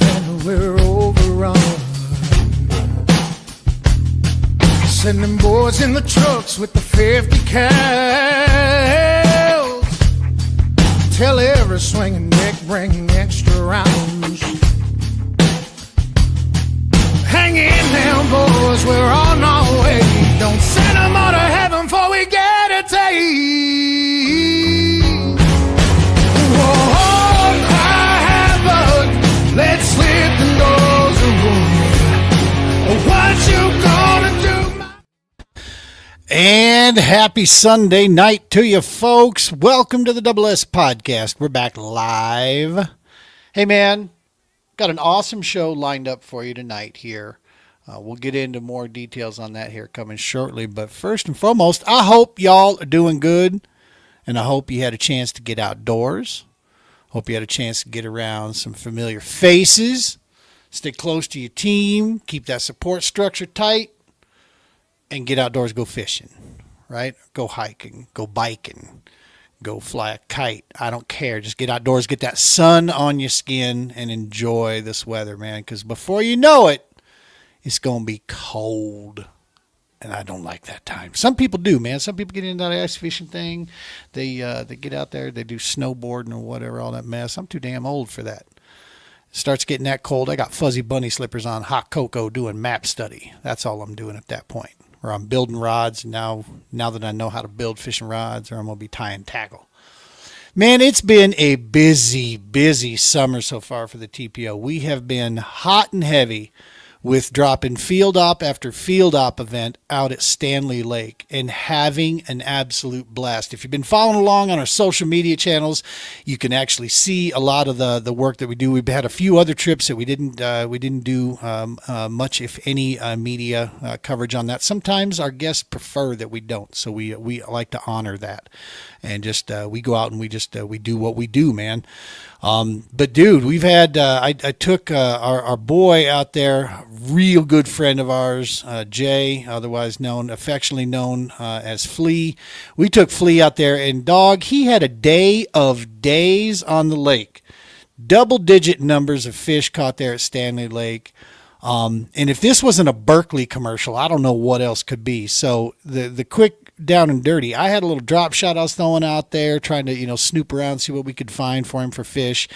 and we're overrun. Sending boys in the trucks with the 50 cals. Tell every swinging dick bring extra rounds. Hang in now, boys, we're on our way. Don't send them all to heaven before we get a taste. Whoa, cry havoc, let's slit the doors away. What you gonna do? And happy Sunday night to you folks. Welcome to the Double S Podcast. We're back live. Hey man, got an awesome show lined up for you tonight here. We'll get into more details on that here coming shortly. But first and foremost, I hope y'all are doing good. And I hope you had a chance to get outdoors. Hope you had a chance to get around some familiar faces. Stay close to your team. Keep that support structure tight. And get outdoors, go fishing, right? Go hiking, go biking, go fly a kite. I don't care. Just get outdoors, get that sun on your skin, and enjoy this weather, man. Because before you know it, it's going to be cold. And I don't like that time. Some people do, man. Some people get into that ice fishing thing. They get out there, they do snowboarding or whatever, all that mess. I'm too damn old for that. It starts getting that cold. I got fuzzy bunny slippers on, hot cocoa, doing map study. That's all I'm doing at that point. Or I'm building rods now that I know how to build fishing rods, or I'm going to be tying tackle. Man, it's been a busy summer so far for the TPO. We have been hot and heavy with dropping field op after field op event out at Stanley Lake and having an absolute blast. If you've been following along on our social media channels, you can actually see a lot of the work that we do. We've had a few other trips that we didn't do much, if any, media coverage on that. Sometimes our guests prefer that we don't, so we like to honor that, and just we go out and we do what we do, man. But dude, we've had, I took our boy out there, real good friend of ours, Jay, otherwise affectionately known as Flea. We took Flea out there, and dog, he had a day of days on the lake. Double-digit numbers of fish caught there at Stanley Lake. And if this wasn't a Berkeley commercial, I don't know what else could be. So the quick down and dirty, I had a little drop shot I was throwing out there, trying to snoop around, see what we could find for him for fish.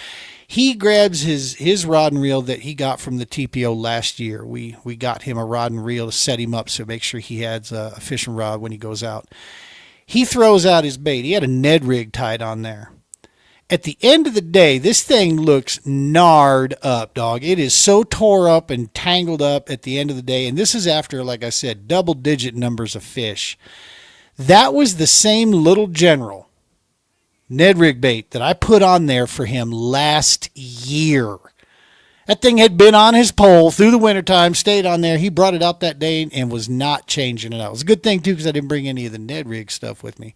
He grabs his rod and reel that he got from the TPO last year. We got him a rod and reel to set him up, so make sure he has a fishing rod when he goes out. He throws out his bait. He had a Ned rig tied on there. At the end of the day, this thing looks gnarred up, dog. It is so tore up and tangled up at the end of the day. And this is after, like I said, double-digit numbers of fish. That was the same little general Ned rig bait that I put on there for him last year. That thing had been on his pole through the wintertime, stayed on there. He brought it out that day and was not changing it out. It was a good thing, too, because I didn't bring any of the Ned rig stuff with me.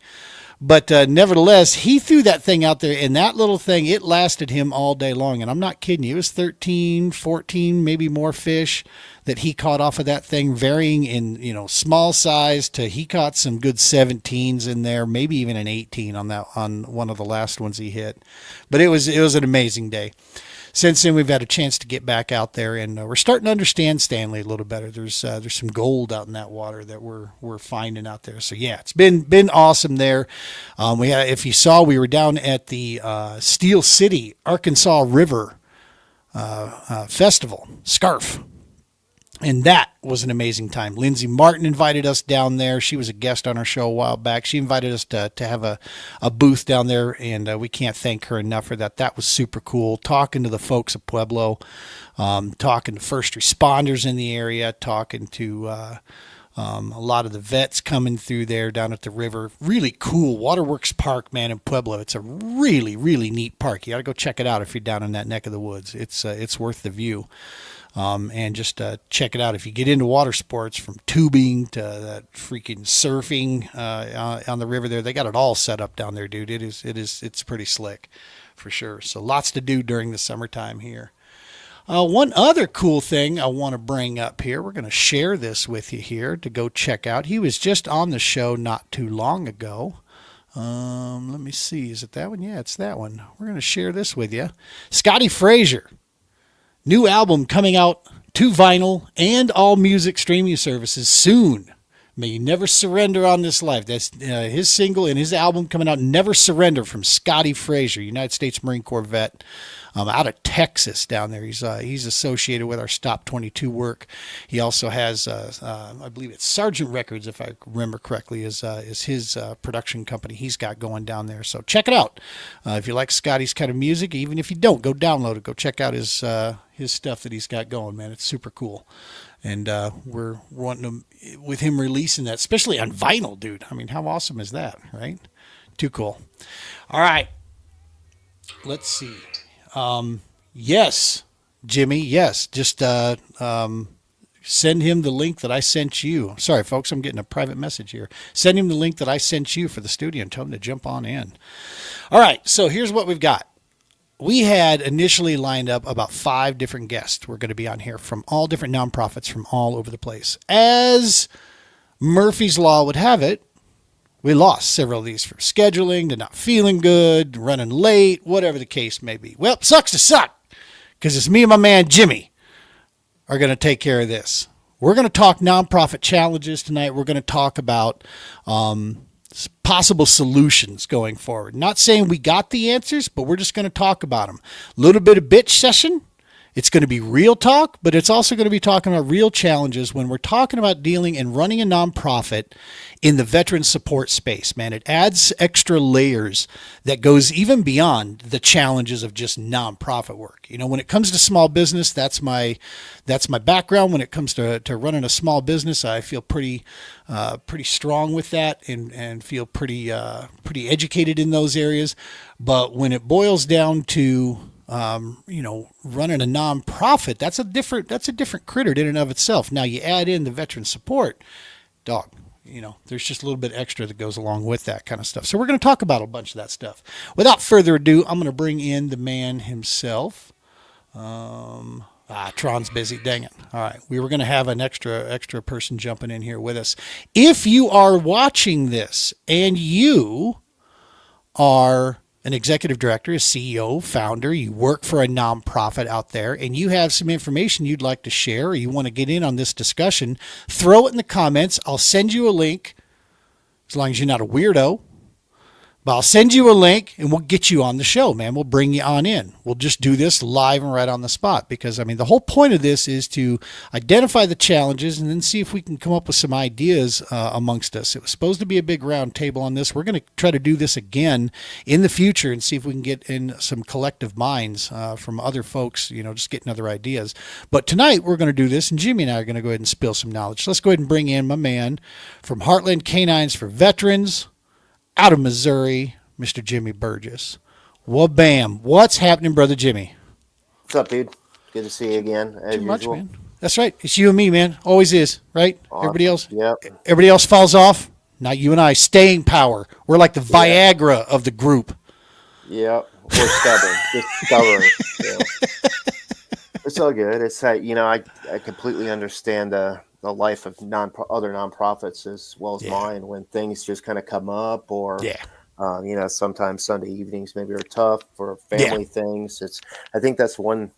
But nevertheless, he threw that thing out there, and that little thing, it lasted him all day long. And I'm not kidding you. It was 13, 14, maybe more fish that he caught off of that thing, varying in, small size to he caught some good 17s in there, maybe even an 18 on one of the last ones he hit. But it was an amazing day. Since then, we've had a chance to get back out there, and we're starting to understand Stanley a little better. There's some gold out in that water that we're finding out there. So yeah, it's been awesome there. If you saw, we were down at the Steel City, Arkansas River Festival, Scarf. And that was an amazing time. Lindsay Martin invited us down there. She was a guest on our show a while back. She invited us to have a booth down there, and we can't thank her enough for that. That was super cool. Talking to the folks of Pueblo, talking to first responders in the area, talking to a lot of the vets coming through there down at the river. Really cool Waterworks Park, man, in Pueblo. It's a really, really neat park. You got to go check it out if you're down in that neck of the woods. It's worth the view. And just check it out. If you get into water sports, from tubing to that freaking surfing on the river there, they got it all set up down there, dude. It's pretty slick for sure. So lots to do during the summertime here. One other cool thing I want to bring up here, we're going to share this with you here to go check out. He was just on the show not too long ago. Let me see. Is it that one? Yeah, it's that one. We're going to share this with you. Scotty Frazier. New album coming out to vinyl and all music streaming services soon. May you never surrender on this life. That's his single and his album coming out, Never Surrender, from Scotty Frazier, United States Marine Corps vet, out of Texas down there. He's associated with our Stop 22 work. He also has, I believe it's Sergeant Records, if I remember correctly, is his production company he's got going down there. So check it out. If you like Scotty's kind of music, even if you don't, go download it. Go check out his stuff that he's got going, man. It's super cool. And we're wanting to, with him releasing that, especially on vinyl, dude. I mean, how awesome is that, right? Too cool. All right. Let's see. Yes, Jimmy, yes. Just send him the link that I sent you. Sorry, folks, I'm getting a private message here. Send him the link that I sent you for the studio and tell him to jump on in. All right, so here's what we've got. We had initially lined up about 5 different guests. We're going to be on here from all different nonprofits from all over the place. As Murphy's Law would have it, we lost several of these for scheduling, to not feeling good, running late, whatever the case may be. Well, sucks to suck, because it's me and my man Jimmy are going to take care of this. We're going to talk nonprofit challenges tonight. We're going to talk about possible solutions going forward. Not saying we got the answers, but we're just going to talk about them. A little bit of bitch session. It's going to be real talk, but it's also going to be talking about real challenges when we're talking about dealing and running a nonprofit in the veteran support space, man. It adds extra layers that goes even beyond the challenges of just nonprofit work. You know, when it comes to small business, that's my background. When it comes to running a small business, I feel pretty strong with that and feel pretty educated in those areas. But when it boils down to running a nonprofit, that's a different critter in and of itself. Now you add in the veteran support, dog. There's just a little bit extra that goes along with that kind of stuff. So we're going to talk about a bunch of that stuff. Without further ado, I'm going to bring in the man himself. Tron's busy. Dang it. All right. We were going to have an extra person jumping in here with us. If you are watching this and you are an executive director, a CEO, founder, you work for a nonprofit out there, and you have some information you'd like to share or you want to get in on this discussion, throw it in the comments. I'll send you a link, as long as you're not a weirdo. But I'll send you a link and we'll get you on the show, man. We'll bring you on in. We'll just do this live and right on the spot because, the whole point of this is to identify the challenges and then see if we can come up with some ideas amongst us. It was supposed to be a big round table on this. We're going to try to do this again in the future and see if we can get in some collective minds from other folks, just getting other ideas. But tonight we're going to do this, and Jimmy and I are going to go ahead and spill some knowledge. So let's go ahead and bring in my man from Heartland Canines for Veterans, out of Missouri, Mr. Jimmy Burgess. Well, bam. What's happening, brother Jimmy? What's up, dude? Good to see you again, as Too much, usual. man. That's right. It's you and me, man. Always is, right? Awesome. Everybody else falls off. Not you and I. Staying power. We're like the Viagra of the group. Yep. We're stubborn. Just stubborn. Yeah. It's all good. It's I completely understand the life of other nonprofits as well as mine when things just kind of come up or sometimes Sunday evenings maybe are tough for family things. I think that's one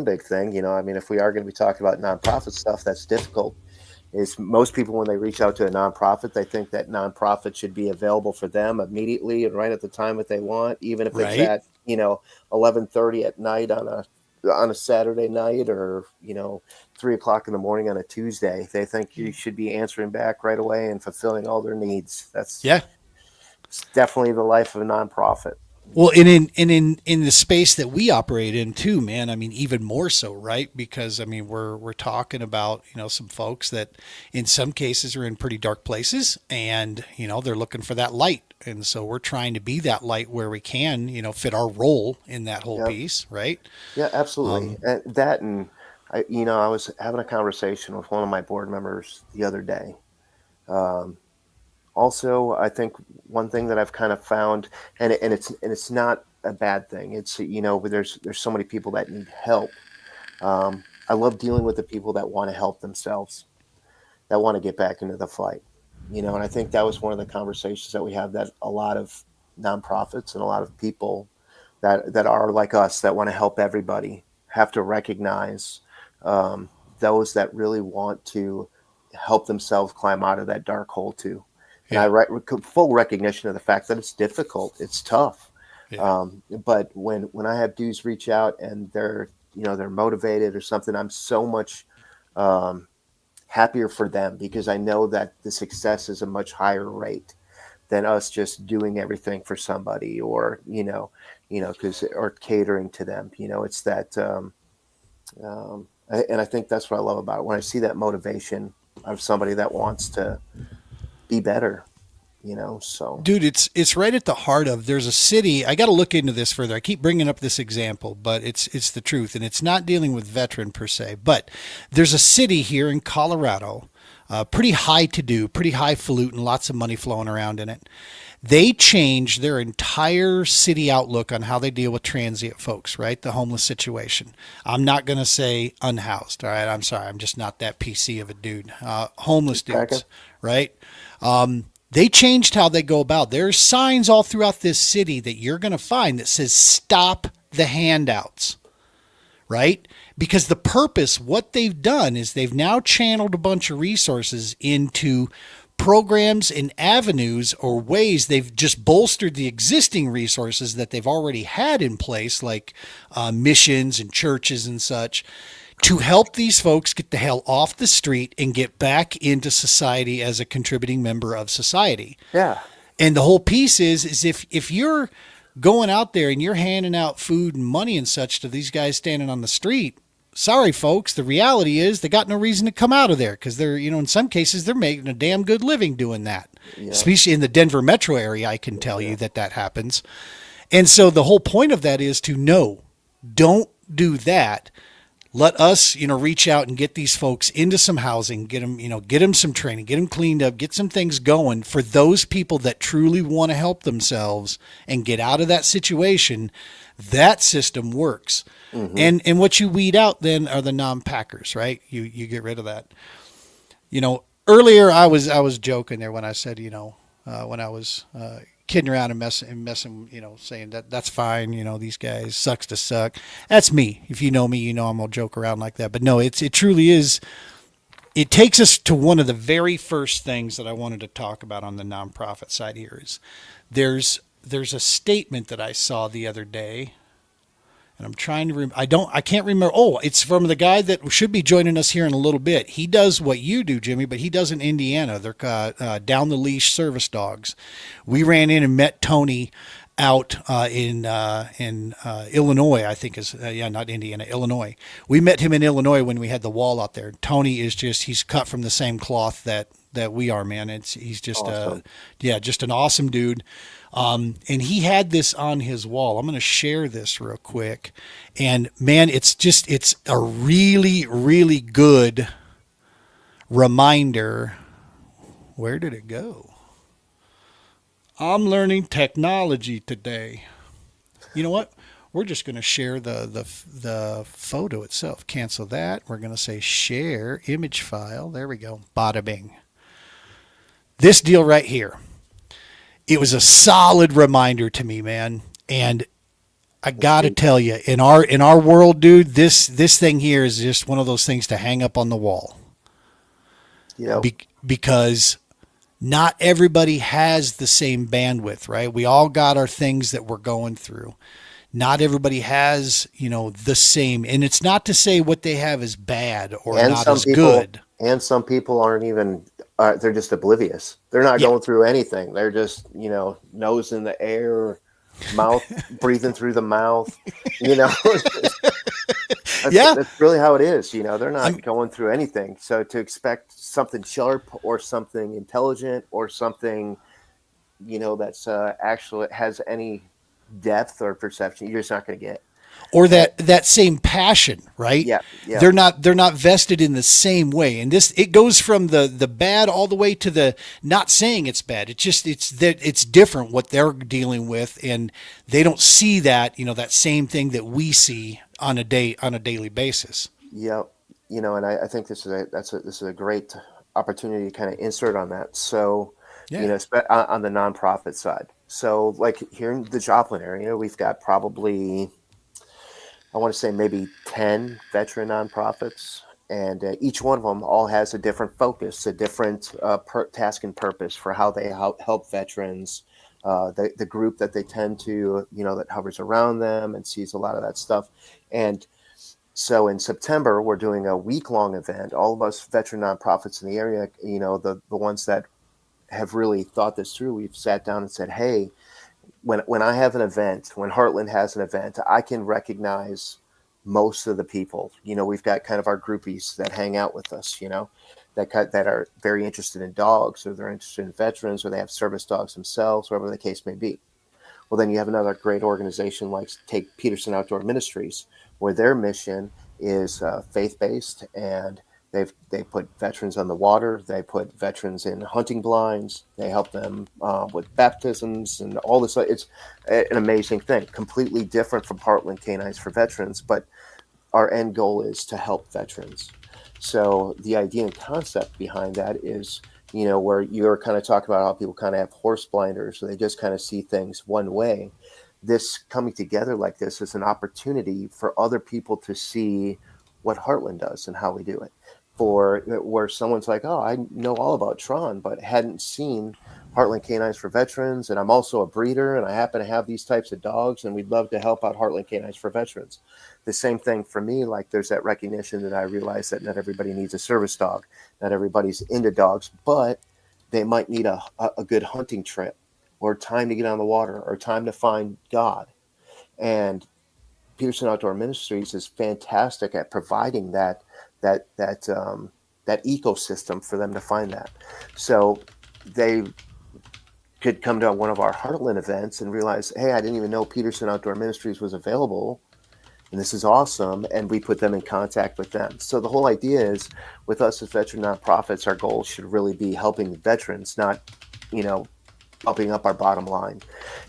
big thing. If we are going to be talking about nonprofit stuff, that's difficult. Is most people when they reach out to a nonprofit, they think that nonprofit should be available for them immediately and right at the time that they want, even if it's at 11:30 at night on a Saturday night or 3:00 in the morning on a Tuesday. They think you should be answering back right away and fulfilling all their needs. It's definitely the life of a nonprofit. Well, in the space that we operate in too, man. Even more so, right? Because we're talking about some folks that in some cases are in pretty dark places, and they're looking for that light, and so we're trying to be that light where we can, fit our role in that whole piece, right? Yeah, absolutely. I was having a conversation with one of my board members the other day. Also, I think one thing that I've kind of found, and it's not a bad thing. It's there's so many people that need help. I love dealing with the people that want to help themselves, that want to get back into the fight. And I think that was one of the conversations that we have, that a lot of nonprofits and a lot of people that are like us that want to help everybody have to recognize those that really want to help themselves climb out of that dark hole too. And Yeah. full recognition of the fact that it's difficult, it's tough. Yeah. But when I have dudes reach out and they're motivated or something, I'm so much happier for them, because I know that the success is a much higher rate than us just doing everything for somebody, or because or catering to them. It's that, and I think that's what I love about it, when I see that motivation of somebody that wants to be better. So Dude, it's right at the heart of, there's a city. I got to look into this further. I keep bringing up this example, but it's the truth, and it's not dealing with veteran per se. But there's a city here in Colorado, pretty high to do, pretty highfalutin, lots of money flowing around in it. They changed their entire city outlook on how they deal with transient folks, right? The homeless situation. I'm not going to say unhoused, all right? I'm sorry. I'm just not that PC of a dude. Homeless dudes, right? They changed how they go about. There's signs all throughout this city that you're going to find that says stop the handouts, right? Because the purpose, what they've done is they've now channeled a bunch of resources into programs and avenues or ways. They've just bolstered the existing resources that they've already had in place, like missions and churches and such, to help these folks get the hell off the street and get back into society as a contributing member of society. yeah, And the whole piece is if you're going out there and you're handing out food and money and such to these guys standing on the street, sorry folks, the reality is they got no reason to come out of there, because they're, in some cases they're making a damn good living doing that. Yeah. Especially in the Denver metro area, I can tell you that happens. And so the whole point of that is to don't do that. Let us, reach out and get these folks into some housing, get them some training, get them cleaned up, get some things going for those people that truly want to help themselves and get out of that situation. That system works. Mm-hmm. And what you weed out then are the non-packers, right? You get rid of that. Earlier I was joking there when I said, when I was kidding around and messing, saying that's fine. These guys sucks to suck. That's me. If you know me, I'm gonna joke around like that. But no, it truly is. It takes us to one of the very first things that I wanted to talk about on the nonprofit side here is there's a statement that I saw the other day, and I'm trying to I can't remember. Oh, it's from the guy that should be joining us here in a little bit. He does what you do, Jimmy, but he does in Indiana. They're down the leash service dogs. We ran in and met Tony out in Illinois, I think not Indiana, Illinois. We met him in Illinois when we had the wall out there. Tony is he's cut from the same cloth that we are, man. He's just awesome. Just an awesome dude. And he had this on his wall. I'm going to share this real quick. And man, it's a really, really good reminder. Where did it go? I'm learning technology today. You know what? We're just going to share the photo itself. Cancel that. We're going to say share image file. There we go. Bada bing. This deal right here. It was a solid reminder to me, man. And I got to tell you, in our world, dude, this thing here is just one of those things to hang up on the wall. Yeah. Because not everybody has the same bandwidth, right? We all got our things that we're going through. Not everybody has, the same. And it's not to say what they have is bad or not as good. And some people aren't even, they're just oblivious. They're not going through anything. They're just, nose in the air, mouth, breathing through the mouth, That's really how it is. They're not going through anything. So to expect something sharp or something intelligent or something, that's actually has any depth or perception, you're just not going to get. Or that same passion, right? Yeah. They're not vested in the same way. And it goes from the bad all the way to the not saying it's bad. It's different what they're dealing with, and they don't see that, that same thing that we see on a daily basis. Yeah. And I think this is a great opportunity to kind of insert on that. So, on the nonprofit side. So like here in the Joplin area, we've got probably I want to say maybe 10 veteran nonprofits, and each one of them all has a different focus, a different task and purpose for how they help veterans. The group that they tend to, that hovers around them and sees a lot of that stuff. And so in September, we're doing a week-long event. All of us veteran nonprofits in the area, the ones that have really thought this through, we've sat down and said, hey, when I have an event, when Heartland has an event, I can recognize most of the people. We've got kind of our groupies that hang out with us, that are very interested in dogs, or they're interested in veterans, or they have service dogs themselves, whatever the case may be. Well, then you have another great organization like take Peterson Outdoor Ministries, where their mission is faith-based, and they put veterans on the water. They put veterans in hunting blinds. They help them with baptisms and all this. It's an amazing thing, completely different from Heartland Canines for Veterans, but our end goal is to help veterans. So the idea and concept behind that is, where you're kind of talking about how people kind of have horse blinders, so they just kind of see things one way. This coming together like this is an opportunity for other people to see what Heartland does and how we do it. For where someone's like, oh, I know all about Tron, but hadn't seen Heartland Canines for Veterans, and I'm also a breeder, and I happen to have these types of dogs, and we'd love to help out Heartland Canines for Veterans. The same thing for me, like there's that recognition that I realize that not everybody needs a service dog, not everybody's into dogs, but they might need a good hunting trip, or time to get on the water, or time to find God. And Peterson Outdoor Ministries is fantastic at providing that ecosystem for them to find that. So they could come to one of our Heartland events and realize, hey, I didn't even know Peterson Outdoor Ministries was available, and this is awesome, and we put them in contact with them. So the whole idea is, with us as veteran nonprofits, our goal should really be helping veterans, not, bumping up our bottom line.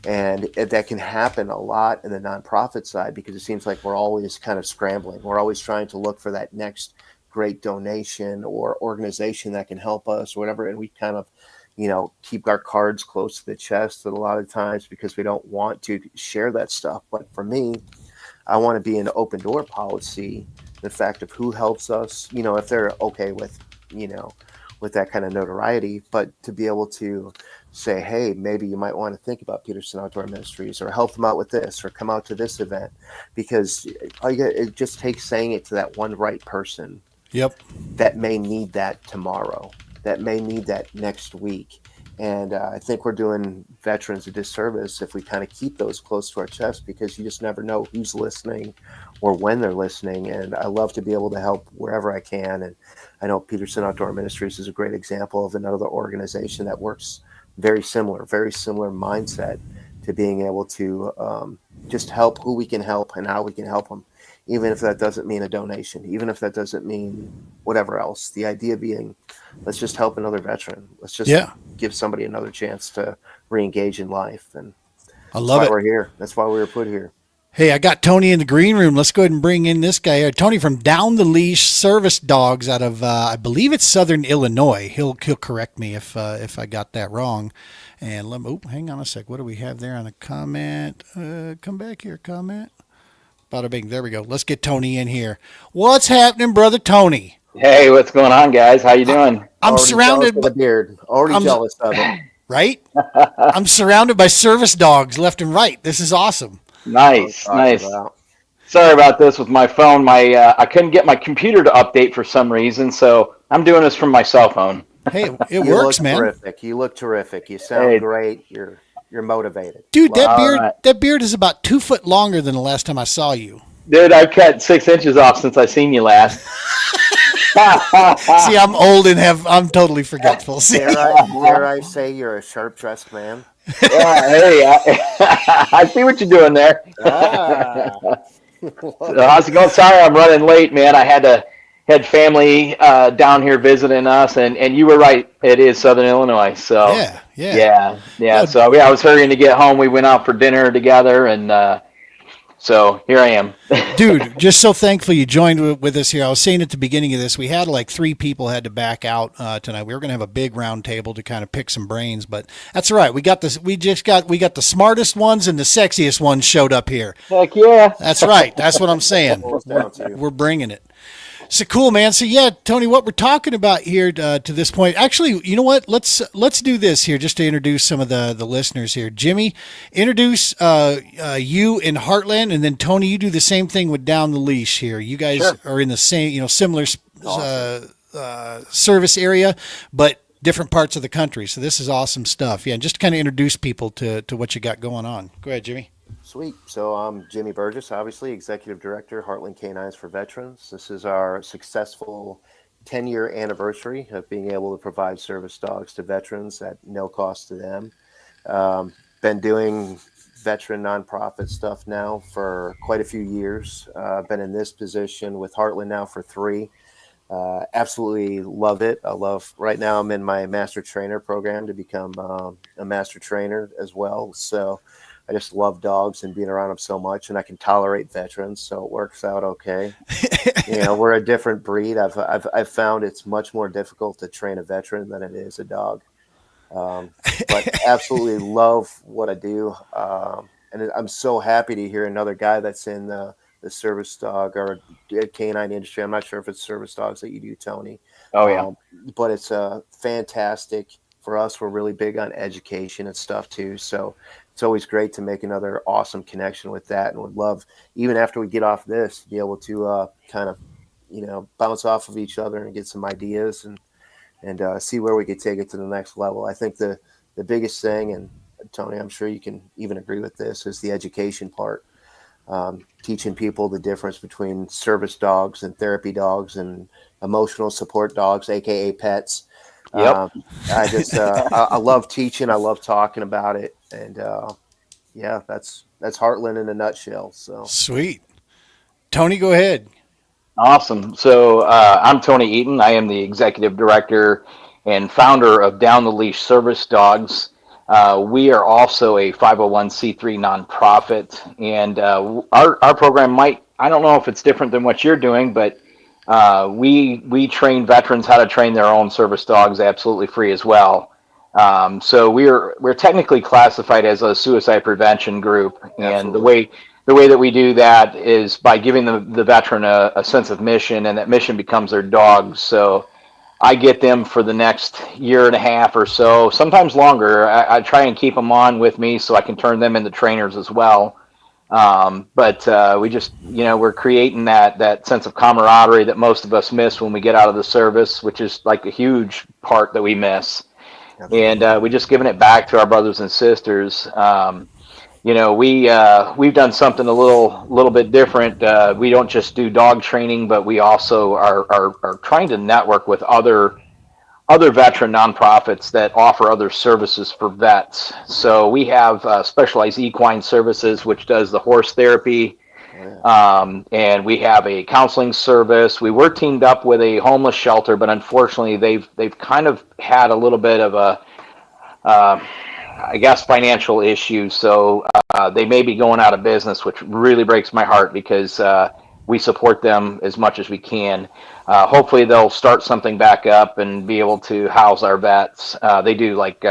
And that can happen a lot in the nonprofit side, because it seems like we're always kind of scrambling. We're always trying to look for that next great donation or organization that can help us or whatever. And we kind of, keep our cards close to the chest a lot of times because we don't want to share that stuff. But for me, I want to be an open door policy, the fact of who helps us, if they're okay with, with that kind of notoriety, but to be able to say, hey, maybe you might want to think about Peterson Outdoor Ministries, or help them out with this, or come out to this event, because it just takes saying it to that one right person. Yep. That may need that tomorrow, that may need that next week. And I think we're doing veterans a disservice if we kind of keep those close to our chest, because you just never know who's listening or when they're listening. And I love to be able to help wherever I can. And I know Peterson Outdoor Ministries is a great example of another organization that works very similar mindset to being able to just help who we can help and how we can help them, even if that doesn't mean a donation, even if that doesn't mean whatever else. The idea being, let's just help another veteran. Let's just give somebody another chance to re-engage in life. And I love it. We're here. That's why we were put here. Hey, I got Tony in the green room. Let's go ahead and bring in this guy. Tony from Down the Leash Service Dogs out of, I believe it's Southern Illinois. He'll correct me if I got that wrong. And hang on a sec. What do we have there on the comment? Come back here, comment. Bada bing. There we go. Let's get Tony in here. What's happening, brother Tony? Hey, what's going on, guys? How you doing? I'm surrounded by the beard. Already jealous of it. Right? I'm surrounded by service dogs left and right. This is awesome. Nice. Sorry about this with my phone. I couldn't get my computer to update for some reason, so I'm doing this from my cell phone. Hey, it works, man. Terrific. You look terrific. You sound great. You're motivated. Dude, that beard is about 2 foot longer than the last time I saw you. Dude, I've cut 6 inches off since I seen you last. See, I'm old and I'm totally forgetful. Dare I say you're a sharp dressed man? Yeah, hey, I see what you're doing there. How's it going? Sorry, I'm running late, man. I had family down here visiting us, and you were right. It is Southern Illinois. So yeah. So I was hurrying to get home. We went out for dinner together, and So here I am. Dude, just so thankful you joined with us here. I was saying at the beginning of this, we had like 3 people had to back out tonight. We were going to have a big round table to kind of pick some brains, but that's all right. We got this. We got the smartest ones and the sexiest ones showed up here. Heck yeah. That's right. That's what I'm saying. Boils down to. We're bringing it. So cool, man. So yeah, Tony, what we're talking about here to this point, actually, you know what? Let's do this here just to introduce some of the listeners here. Jimmy, introduce you in Heartland, and then Tony, you do the same thing with Down the Leash here. You guys are in the same, similar service area, but different parts of the country. So this is awesome stuff. Yeah, and just to kind of introduce people to what you got going on. Go ahead, Jimmy. Sweet. So I'm Jimmy Burgess, obviously Executive Director, Heartland Canines for Veterans. This is our successful 10-year anniversary of being able to provide service dogs to veterans at no cost to them. Been doing veteran nonprofit stuff now for quite a few years. Been in this position with Heartland now for 3. Absolutely love it. Right now I'm in my master trainer program to become a master trainer as well. So I just love dogs and being around them so much, and I can tolerate veterans, so it works out okay. We're a different breed. I've found it's much more difficult to train a veteran than it is a dog. But absolutely love what I do, and I'm so happy to hear another guy that's in the service dog or canine industry. I'm not sure if it's service dogs that you do, Tony. Oh yeah. But it's fantastic. For us, we're really big on education and stuff too. So it's always great to make another awesome connection with that, and would love, even after we get off this, to be able to kind of, bounce off of each other and get some ideas and see where we could take it to the next level. I think the biggest thing, and Tony, I'm sure you can even agree with this, is the education part. Teaching people the difference between service dogs and therapy dogs and emotional support dogs, aka pets. Yep. I love teaching. I love talking about it, and that's Heartland in a nutshell. So Sweet, Tony, go ahead. Awesome. So I'm Tony Eaton. I am the executive director and founder of Down the Leash Service Dogs. We are also a 501c3 nonprofit, and our program I don't know if it's different than what you're doing, but we train veterans how to train their own service dogs absolutely free as well. So we're technically classified as a suicide prevention group, and the way that we do that is by giving the veteran a sense of mission, and that mission becomes their dog. So I get them for the next year and a half or so, sometimes longer. I try and keep them on with me so I can turn them into trainers as well. But we just, we're creating that sense of camaraderie that most of us miss when we get out of the service, which is like a huge part that we miss. And we're just giving it back to our brothers and sisters. We've done something a little bit different. We don't just do dog training, but we also are trying to network with other veteran nonprofits that offer other services for vets. So we have specialized equine services, which does the horse therapy. And we have a counseling service. We were teamed up with a homeless shelter, but unfortunately they've kind of had a little bit of a, financial issues. So they may be going out of business, which really breaks my heart because we support them as much as we can. Hopefully they'll start something back up and be able to house our vets. They do like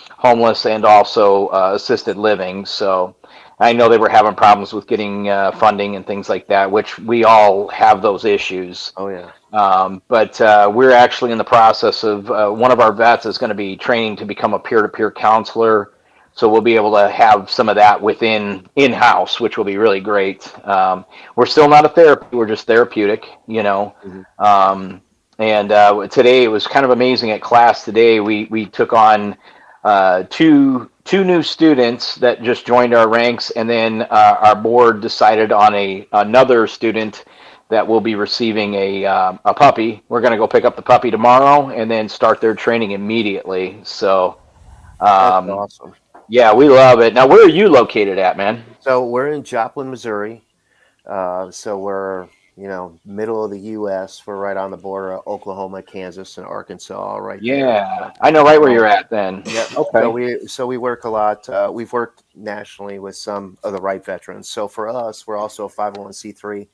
homeless and also assisted living. So I know they were having problems with getting funding and things like that, which we all have those issues. Oh yeah. But we're actually in the process of one of our vets is going to be training to become a peer-to-peer counselor. So we'll be able to have some of that in-house, which will be really great. We're still not a therapy; we're just therapeutic, Mm-hmm. And today it was kind of amazing at class. Today we took on two new students that just joined our ranks, and then our board decided on another student that will be receiving a puppy. We're going to go pick up the puppy tomorrow and then start their training immediately. So. That's awesome. Yeah, we love it. Now, where are you located at, man? So we're in Joplin, Missouri. So we're middle of the U.S. We're right on the border of Oklahoma, Kansas, and Arkansas, right there. Yeah, I know right where you're at then. Yep. So Okay. we work a lot. We've worked nationally with some of the right veterans. So for us, we're also a 501c3.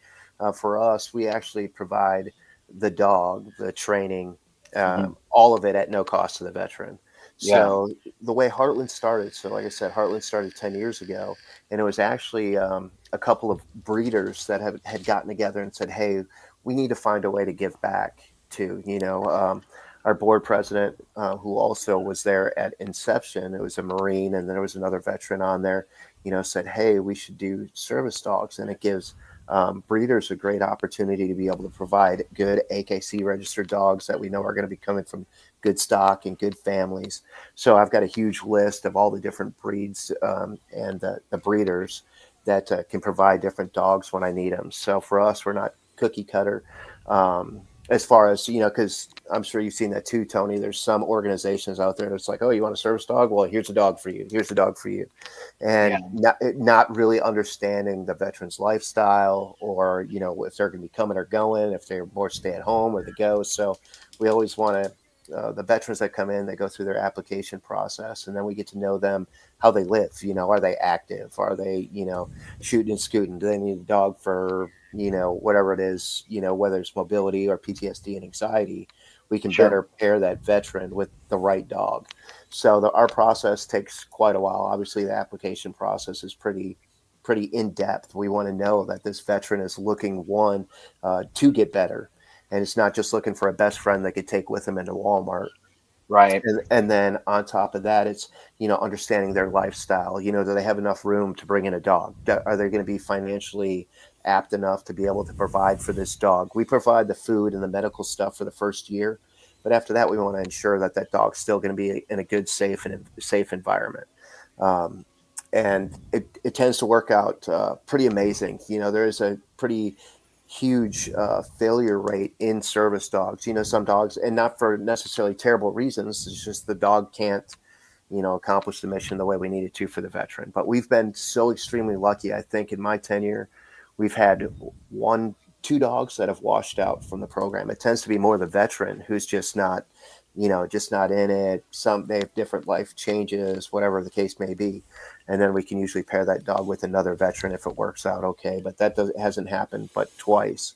For us, we actually provide the dog, the training, Hmm. all of it at no cost to the veteran. Yeah, So the way Heartland started, so like I said, Heartland started 10 years ago, and it was actually a couple of breeders that had gotten together and said, "Hey, we need to find a way to give back to, our board president, who also was there at inception. It was a Marine, and there was another veteran on there. Said, "Hey, we should do service dogs, and it gives breeders a great opportunity to be able to provide good AKC registered dogs that we know are going to be coming from good stock and good families." So I've got a huge list of all the different breeds and the breeders that can provide different dogs when I need them. So for us, we're not cookie cutter. As far as because I'm sure you've seen that too, Tony. There's some organizations out there that's like, "Oh, you want a service dog? Well, here's a dog for you. Here's a dog for you," yeah, and not really understanding the veteran's lifestyle, or if they're going to be coming or going, if they're more stay at home or they go. So we always want to. The veterans that come in, they go through their application process, and then we get to know them, how they live. Are they active? Are they, shooting and scooting? Do they need a dog for, whatever it is, whether it's mobility or PTSD and anxiety? We can sure. better pair that veteran with the right dog. So our process takes quite a while. Obviously, the application process is pretty in depth. We want to know that this veteran is looking, one, to get better, and it's not just looking for a best friend they could take with them into Walmart. Right. And then on top of that, it's understanding their lifestyle. Do they have enough room to bring in a dog? Are they going to be financially apt enough to be able to provide for this dog? We provide the food and the medical stuff for the first year, but after that, we want to ensure that that dog's still going to be in a good, safe environment. Um, and it tends to work out pretty amazing. There is a pretty huge failure rate in service dogs. Some dogs, and not for necessarily terrible reasons. It's just the dog can't, accomplish the mission the way we need it to for the veteran. But we've been so extremely lucky. I think in my tenure, we've had one, two dogs that have washed out from the program. It tends to be more the veteran who's just not in it. Some they have different life changes, whatever the case may be, and then we can usually pair that dog with another veteran if it works out okay. But hasn't happened but twice.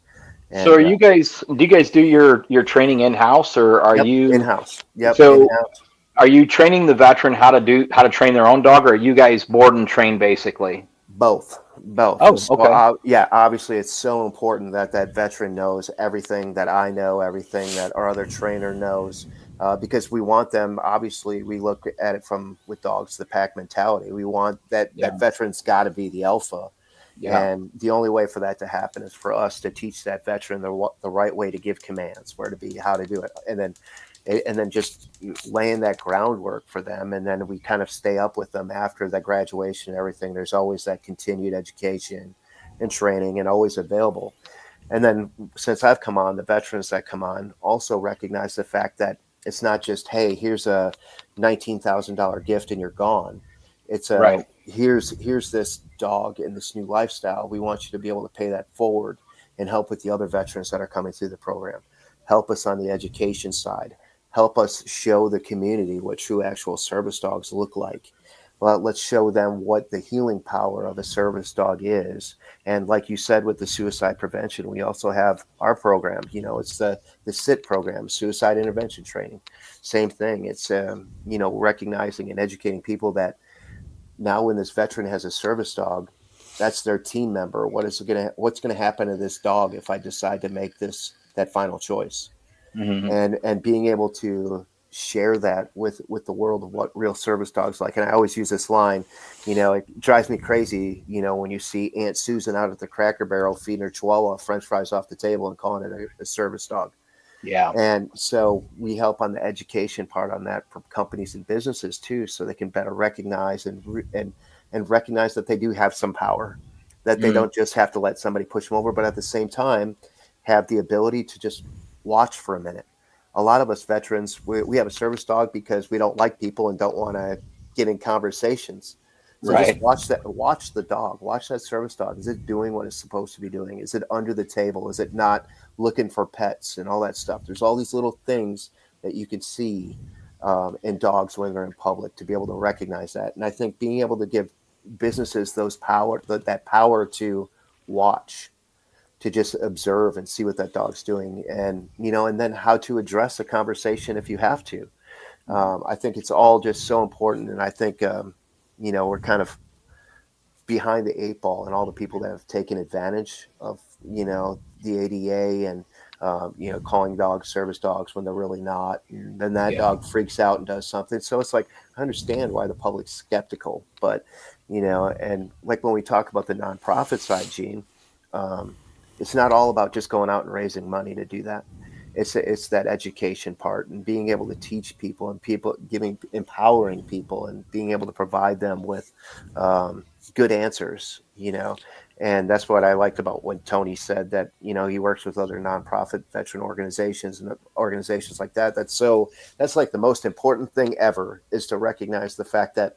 So, are And you guys? Do you guys do your training in house, or are yep, in you? house. Yep, in So, house. are you training the veteran how to train their own dog, or are you guys board and train basically? Both. Oh, So, okay. yeah, obviously, it's so important that that veteran knows everything that I know, everything that our other trainer knows, because we want them. Obviously, we look at it from with dogs, the pack mentality. We want that Yeah, veteran's got to be the alpha, yeah, and the only way for that to happen is for us to teach that veteran the right way to give commands, where to be, how to do it, and then just laying that groundwork for them. And then we kind of stay up with them after that graduation and everything. There's always that continued education and training, and always available. And then since I've come on, the veterans that come on also recognize the fact that it's not just, "Hey, here's a $19,000 gift and you're gone." It's right. here's this dog and this new lifestyle. We want you to be able to pay that forward and help with the other veterans that are coming through the program. Help us on the education side. Help us show the community what true actual service dogs look like. Well, let's show them what the healing power of a service dog is. And like you said, with the suicide prevention, we also have our program. It's the SIT program, suicide intervention training. Same thing. It's recognizing and educating people that now when this veteran has a service dog, that's their team member. What's gonna happen to this dog if I decide to make this that final choice? Hmm. And being able to share that with the world of what real service dogs like. And I always use this line, it drives me crazy, when you see Aunt Susan out at the Cracker Barrel feeding her Chihuahua French fries off the table and calling it a service dog. Yeah. And so we help on the education part on that for companies and businesses too, so they can better recognize and recognize that they do have some power, that they Hmm. don't just have to let somebody push them over, but at the same time have the ability to just watch for a minute. A lot of us veterans, we have a service dog because we don't like people and don't want to get in conversations. So just Right. watch the dog, watch that service dog. Is it doing what it's supposed to be doing? Is it under the table? Is it not looking for pets and all that stuff? There's all these little things that you can see in dogs when they're in public to be able to recognize that. And I think being able to give businesses that power to watch, to just observe and see what that dog's doing, and and then how to address a conversation if you have to. I think it's all just so important, and I think we're kind of behind the eight ball, and all the people that have taken advantage of the ADA and calling dogs service dogs when they're really not, and then that dog freaks out and does something. So it's like, I understand why the public's skeptical, but and like when we talk about the nonprofit side, Gene, it's not all about just going out and raising money to do that. It's that education part and being able to teach people, and empowering people, and being able to provide them with good answers, and that's what I liked about when Tony said that, he works with other nonprofit veteran organizations and organizations like that. That's like the most important thing ever, is to recognize the fact that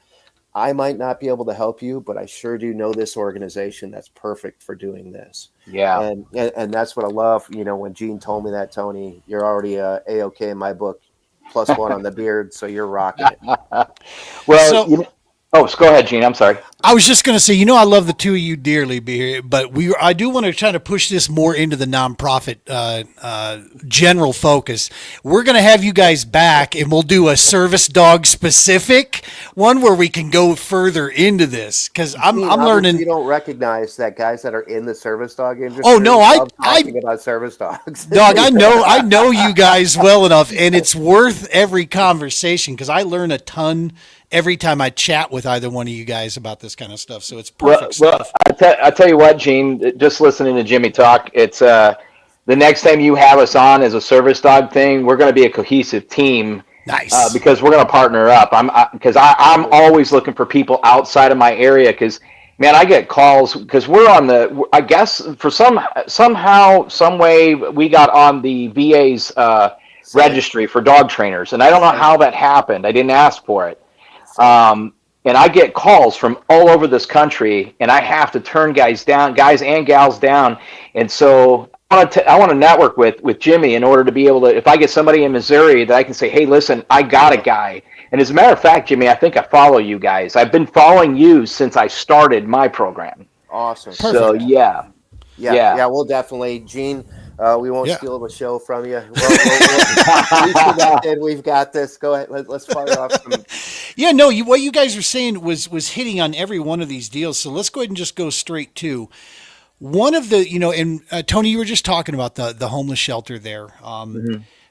I might not be able to help you, but I sure do know this organization that's perfect for doing this. Yeah. And that's what I love. When Gene told me that, Tony, you're already A-OK in my book, +1 on the beard, so you're rocking it. Well, So- so go ahead, Gene. I'm sorry. I was just going to say, I love the two of you dearly, but I do want to try to push this more into the nonprofit general focus. We're going to have you guys back, and we'll do a service dog specific one where we can go further into this, because I'm learning. You don't recognize that guys that are in the service dog industry. Oh no, love talking about service dogs. Dog, I know you guys well enough, and it's worth every conversation, because I learn a ton every time I chat with either one of you guys about this kind of stuff. So it's perfect stuff. I tell you what, Gene, just listening to Jimmy talk, it's the next time you have us on as a service dog thing, we're going to be a cohesive team. Nice. Because we're going to partner up. I'm always looking for people outside of my area, because, man, I get calls because we're on I guess for somehow, some way we got on the VA's registry for dog trainers. And I don't know how that happened. I didn't ask for it. And I get calls from all over this country, and I have to turn guys and gals down. And so I want to network with Jimmy in order to be able to, if I get somebody in Missouri that I can say, hey, listen, I got a guy. And as a matter of fact, Jimmy, I think I follow you guys. I've been following you since I started my program. Awesome. So yeah, we'll definitely, Gene. We won't steal the show from you. We've got this. Go ahead. Let's fire off some. Yeah, no. What you guys were saying was hitting on every one of these deals. So let's go ahead and just go straight to one of the. And Tony, you were just talking about the homeless shelter there.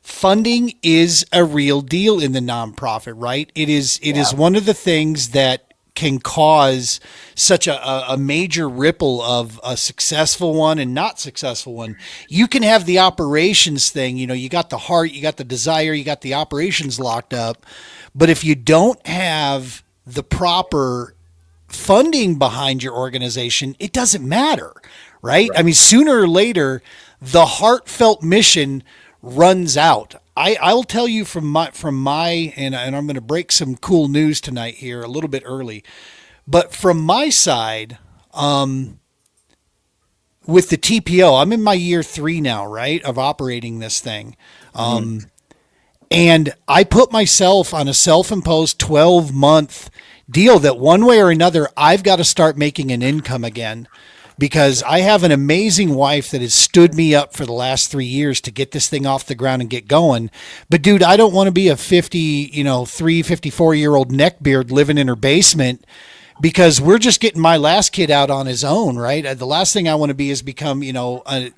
Funding is a real deal in the nonprofit, right? It is one of the things that can cause such a major ripple of a successful one and not successful one. You can have the operations thing, you got the heart, you got the desire, you got the operations locked up. But if you don't have the proper funding behind your organization, it doesn't matter, right? I mean, sooner or later, the heartfelt mission runs out. I'll tell you from my and I'm going to break some cool news tonight here a little bit early, but from my side, with the TPO, I'm in my year 3 now, right, of operating this thing. And I put myself on a self-imposed 12-month deal that one way or another, I've got to start making an income again. Because I have an amazing wife that has stood me up for the last 3 years to get this thing off the ground and get going. But dude, I don't want to be a 54-year-old neckbeard living in her basement, because we're just getting my last kid out on his own, right? The last thing I want to be is become, a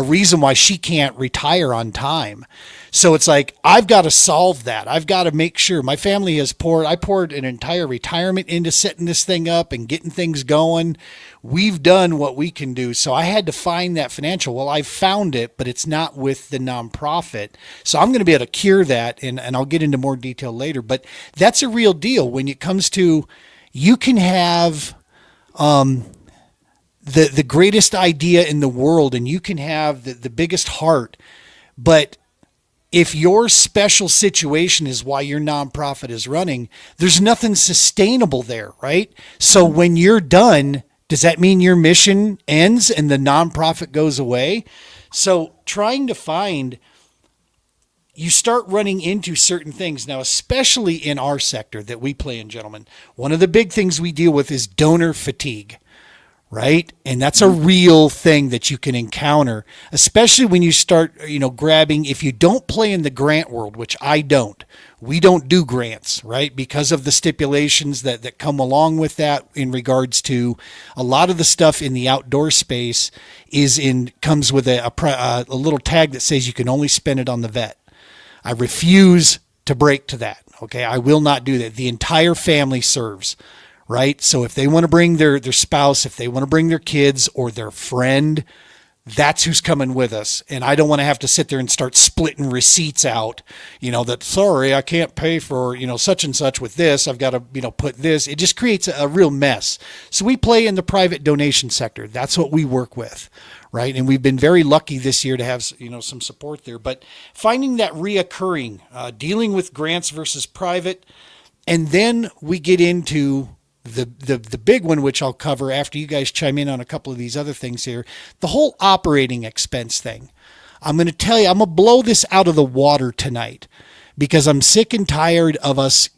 reason why she can't retire on time. So it's like, I've got to solve that. I've got to make sure my family I poured an entire retirement into setting this thing up and getting things going. We've done what we can do. So I had to find that financial. Well, I found it, but it's not with the nonprofit. So I'm going to be able to cure that. And I'll get into more detail later, but that's a real deal when it comes to, you can have, the greatest idea in the world, and you can have the biggest heart, but if your special situation is why your nonprofit is running, there's nothing sustainable there, right? So when you're done, does that mean your mission ends and the nonprofit goes away? So trying to find, you start running into certain things now, especially in our sector that we play in, gentlemen. One of the big things we deal with is donor fatigue, right? And that's a real thing that you can encounter, especially when you start, grabbing, if you don't play in the grant world, which I don't. We don't do grants, right? Because of the stipulations that come along with that in regards to a lot of the stuff in the outdoor space comes with a little tag that says you can only spend it on the vet. I refuse to break to that. Okay. I will not do that. The entire family serves, right? So if they want to bring their spouse, if they want to bring their kids or their friend, that's who's coming with us. And I don't want to have to sit there and start splitting receipts out, that, sorry, I can't pay for, such and such with this. I've got to, put this. It just creates a real mess. So we play in the private donation sector. That's what we work with, right? And we've been very lucky this year to have, some support there. But finding that reoccurring, dealing with grants versus private, and then we get into the big one, which I'll cover after you guys chime in on a couple of these other things here, the whole operating expense thing. I'm going to tell you, I'm going to blow this out of the water tonight because I'm sick and tired of us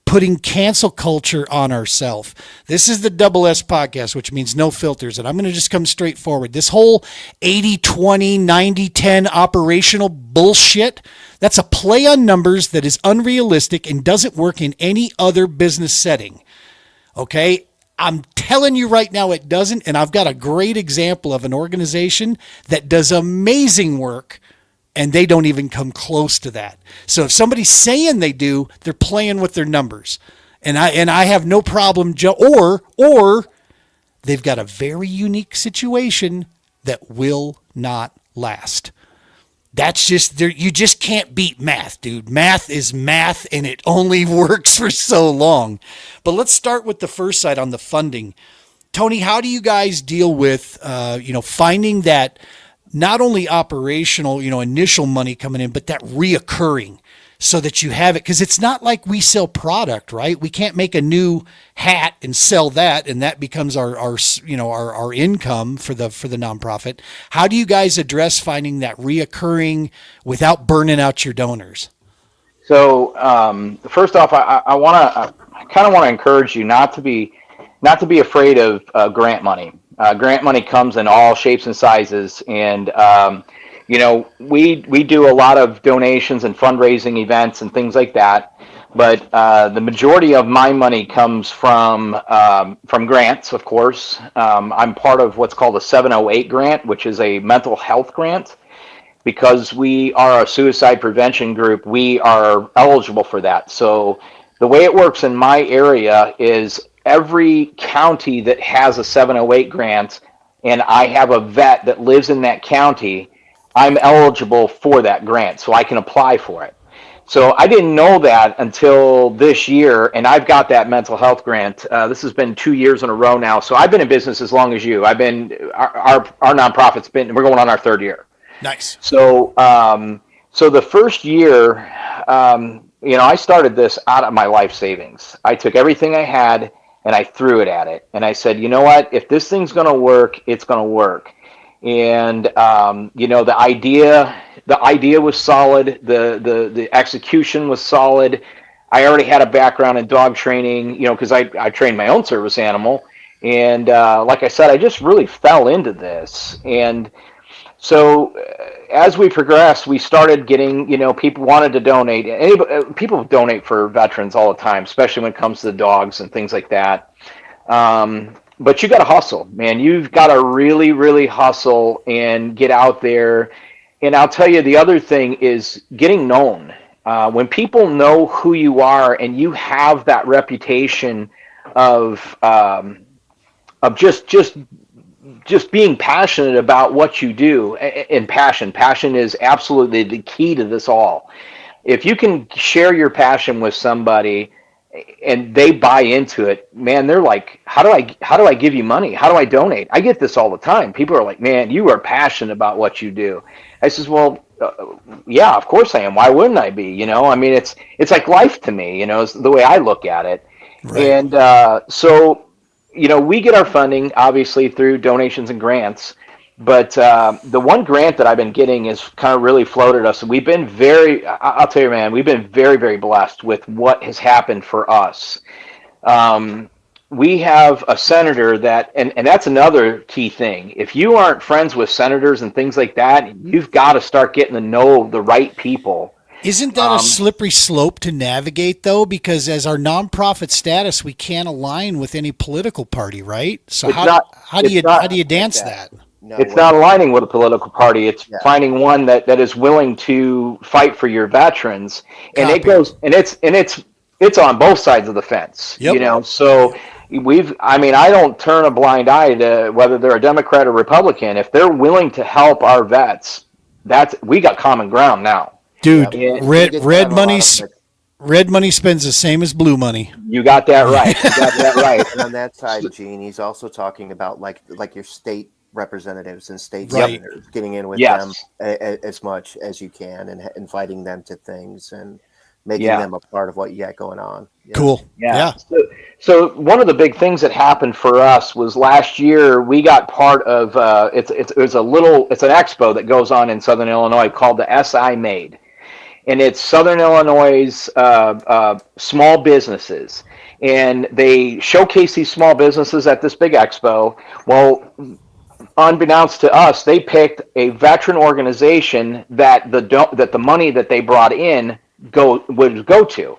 putting cancel culture on ourselves. This is the Double S podcast, which means no filters. And I'm going to just come straight forward. This whole 80-20, 90-10 operational bullshit, that's a play on numbers that is unrealistic and doesn't work in any other business setting. Okay, I'm telling you right now it doesn't, and I've got a great example of an organization that does amazing work, and they don't even come close to that. So if somebody's saying they do, they're playing with their numbers, and I have no problem. Or they've got a very unique situation that will not last. That's just there. You just can't beat math, dude. Math is math, and it only works for so long. But let's start with the first side on the funding. Tony, how do you guys deal with, finding that not only operational, initial money coming in, but that reoccurring so that you have it? Because it's not like we sell product, right? We can't make a new hat and sell that, and that becomes our income for the nonprofit. How do you guys address finding that reoccurring without burning out your donors? So first off, I kind of want to encourage you not to be afraid of grant money. Grant money comes in all shapes and sizes, and we do a lot of donations and fundraising events and things like that. But the majority of my money comes from grants, of course. I'm part of what's called a 708 grant, which is a mental health grant. Because we are a suicide prevention group, we are eligible for that. So the way it works in my area is every county that has a 708 grant, and I have a vet that lives in that county, I'm eligible for that grant, so I can apply for it. So I didn't know that until this year, and I've got that mental health grant. This has been 2 years in a row now. So I've been in business as long as you. Our nonprofit's we're going on our third year. Nice. So, so the first year, I started this out of my life savings. I took everything I had and I threw it at it. And I said, you know what? If this thing's going to work, it's going to work. And, the idea was solid. The execution was solid. I already had a background in dog training, because I trained my own service animal. And, like I said, I just really fell into this. And so as we progressed, we started getting, people wanted to donate. People donate for veterans all the time, especially when it comes to the dogs and things like that. But you got to hustle, man. You've got to really, really hustle and get out there. And I'll tell you, the other thing is getting known. When people know who you are and you have that reputation of just being passionate about what you do, and passion is absolutely the key to this all. If you can share your passion with somebody and they buy into it, man, they're like, how do I give you money? How do I donate? I get this all the time. People are like, man, you are passionate about what you do. I says, well, yeah, of course I am. Why wouldn't I be? You know, I mean, it's like life to me. You know, is the way I look at it. Right. And so, you know, we get our funding obviously through donations and grants. But the one grant that I've been getting is kind of really floated us. We've been I'll tell you, man, we've been very, very blessed with what has happened for us. We have a senator that, and that's another key thing. If you aren't friends with senators and things like that, you've got to start getting to know the right people. Isn't that a slippery slope to navigate, though? Because as our nonprofit status, we can't align with any political party, right? So how do you dance that? No It's way. not aligning with a political party. It's Yeah. finding one that is willing to fight for your veterans, and Copy. it goes, and it's on both sides of the fence. Yep. You know, so I mean, I don't turn a blind eye to whether they're a Democrat or Republican. If they're willing to help our vets, we got common ground now. Dude, Yeah. red money spends the same as blue money. You got that right. You got that right. And on that side, Gene, he's also talking about like your state representatives and state Right. senators, getting in with Yes. them as much as you can and inviting them to things and making Yeah. them a part of what you got going on. Yeah. Cool. Yeah. So one of the big things that happened for us was last year we got part of it's an expo that goes on in Southern Illinois called the SI Made, and it's Southern Illinois' small businesses, and they showcase these small businesses at this big expo. Well, unbeknownst to us, they picked a veteran organization that the money that they brought in would go to.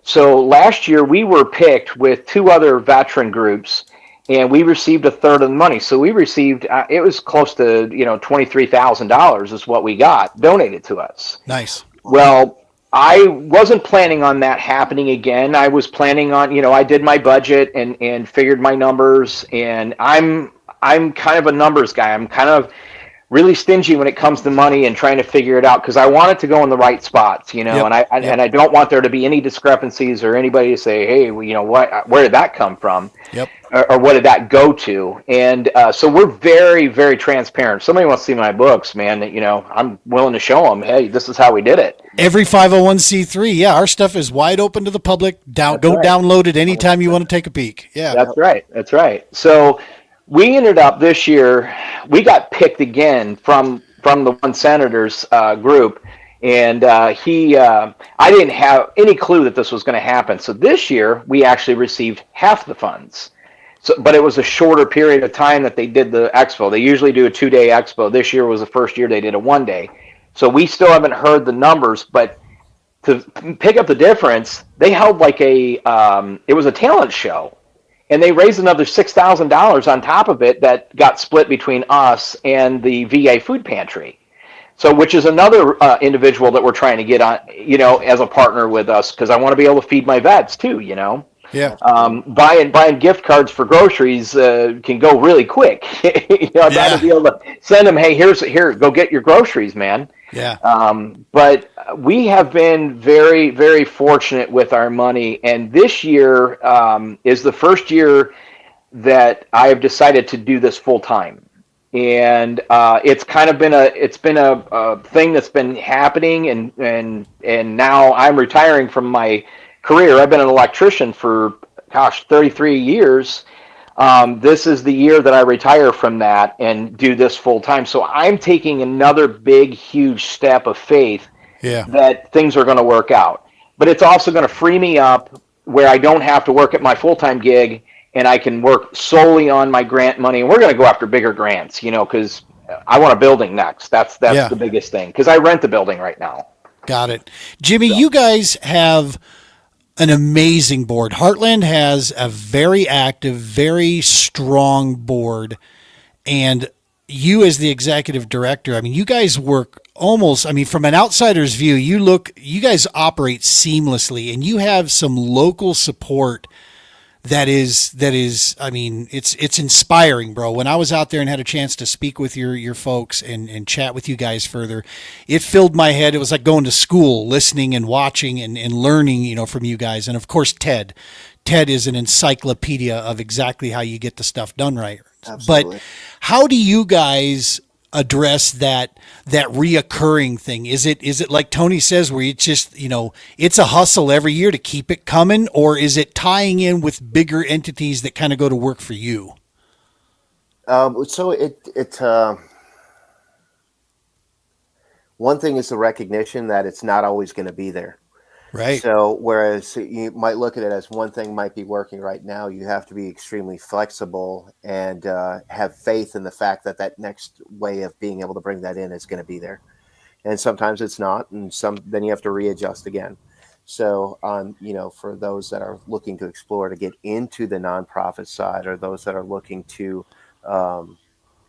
So last year we were picked with two other veteran groups, and we received a third of the money. So we received it was close to $23,000 is what we got donated to us. Nice. Well, I wasn't planning on that happening again. I was planning on, I did my budget and figured my numbers, and I'm kind of a numbers guy. I'm kind of really stingy when it comes to money and trying to figure it out because I want it to go in the right spots, Yep. and I don't want there to be any discrepancies or anybody to say, hey, well, where did that come from? Yep. Or what did that go to? And so we're very, very transparent. If somebody wants to see my books, man, I'm willing to show them, hey, this is how we did it. Every 501c3, yeah, our stuff is wide open to the public. Go download it anytime you want to take a peek. Yeah. That's right. That's right. So we ended up this year, we got picked again from the one senator's group. And I didn't have any clue that this was going to happen. So this year we actually received half the funds. So, but it was a shorter period of time that they did the expo. They usually do a 2-day expo. This year was the first year they did a 1-day. So we still haven't heard the numbers, but to pick up the difference, they held like it was a talent show, and they raised another $6,000 on top of it that got split between us and the VA food pantry. So, which is another individual that we're trying to get on, as a partner with us, because I want to be able to feed my vets too, Yeah. Buying gift cards for groceries can go really quick. I've got to be able to send them, hey, here, go get your groceries, man. Yeah. But we have been very, very fortunate with our money, and this year is the first year that I have decided to do this full time. And it's kind of been a thing that's been happening, and now I'm retiring from my career. I've been an electrician for 33 years. This is the year that I retire from that and do this full time. So I'm taking another big, huge step of faith that things are going to work out. But it's also going to free me up where I don't have to work at my full-time gig, and I can work solely on my grant money. And we're going to go after bigger grants, because I want a building next. That's the biggest thing, because I rent the building right now. Got it. Jimmy, you guys have an amazing board. Heartland has a very active, very strong board. And you as the executive director, you guys work almost, from an outsider's view, you guys operate seamlessly, and you have some local support that is it's inspiring, bro. When I was out there and had a chance to speak with your folks and chat with you guys further, it filled my head. It was like going to school, listening and watching and learning, from you guys. And of course, Ted is an encyclopedia of exactly how you get the stuff done right. Absolutely. But how do you guys address that reoccurring thing? Is it like Tony says, where it's just, it's a hustle every year to keep it coming, or is it tying in with bigger entities that kind of go to work for you? So one thing is the recognition that it's not always going to be there. Right. So whereas you might look at it as one thing might be working right now, you have to be extremely flexible and have faith in the fact that that next way of being able to bring that in is going to be there. And sometimes it's not, and then you have to readjust again. So for those that are looking to explore to get into the nonprofit side, or those that are looking to um,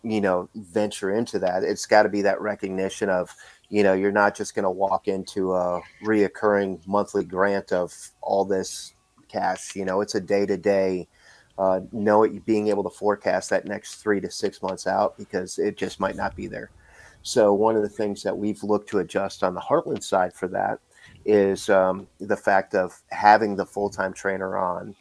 venture into that, it's got to be that recognition of, you're not just going to walk into a reoccurring monthly grant of all this cash. It's a day to day, being able to forecast that next 3 to 6 months out, because it just might not be there. So one of the things that we've looked to adjust on the Heartland side for that is the fact of having the full-time trainer on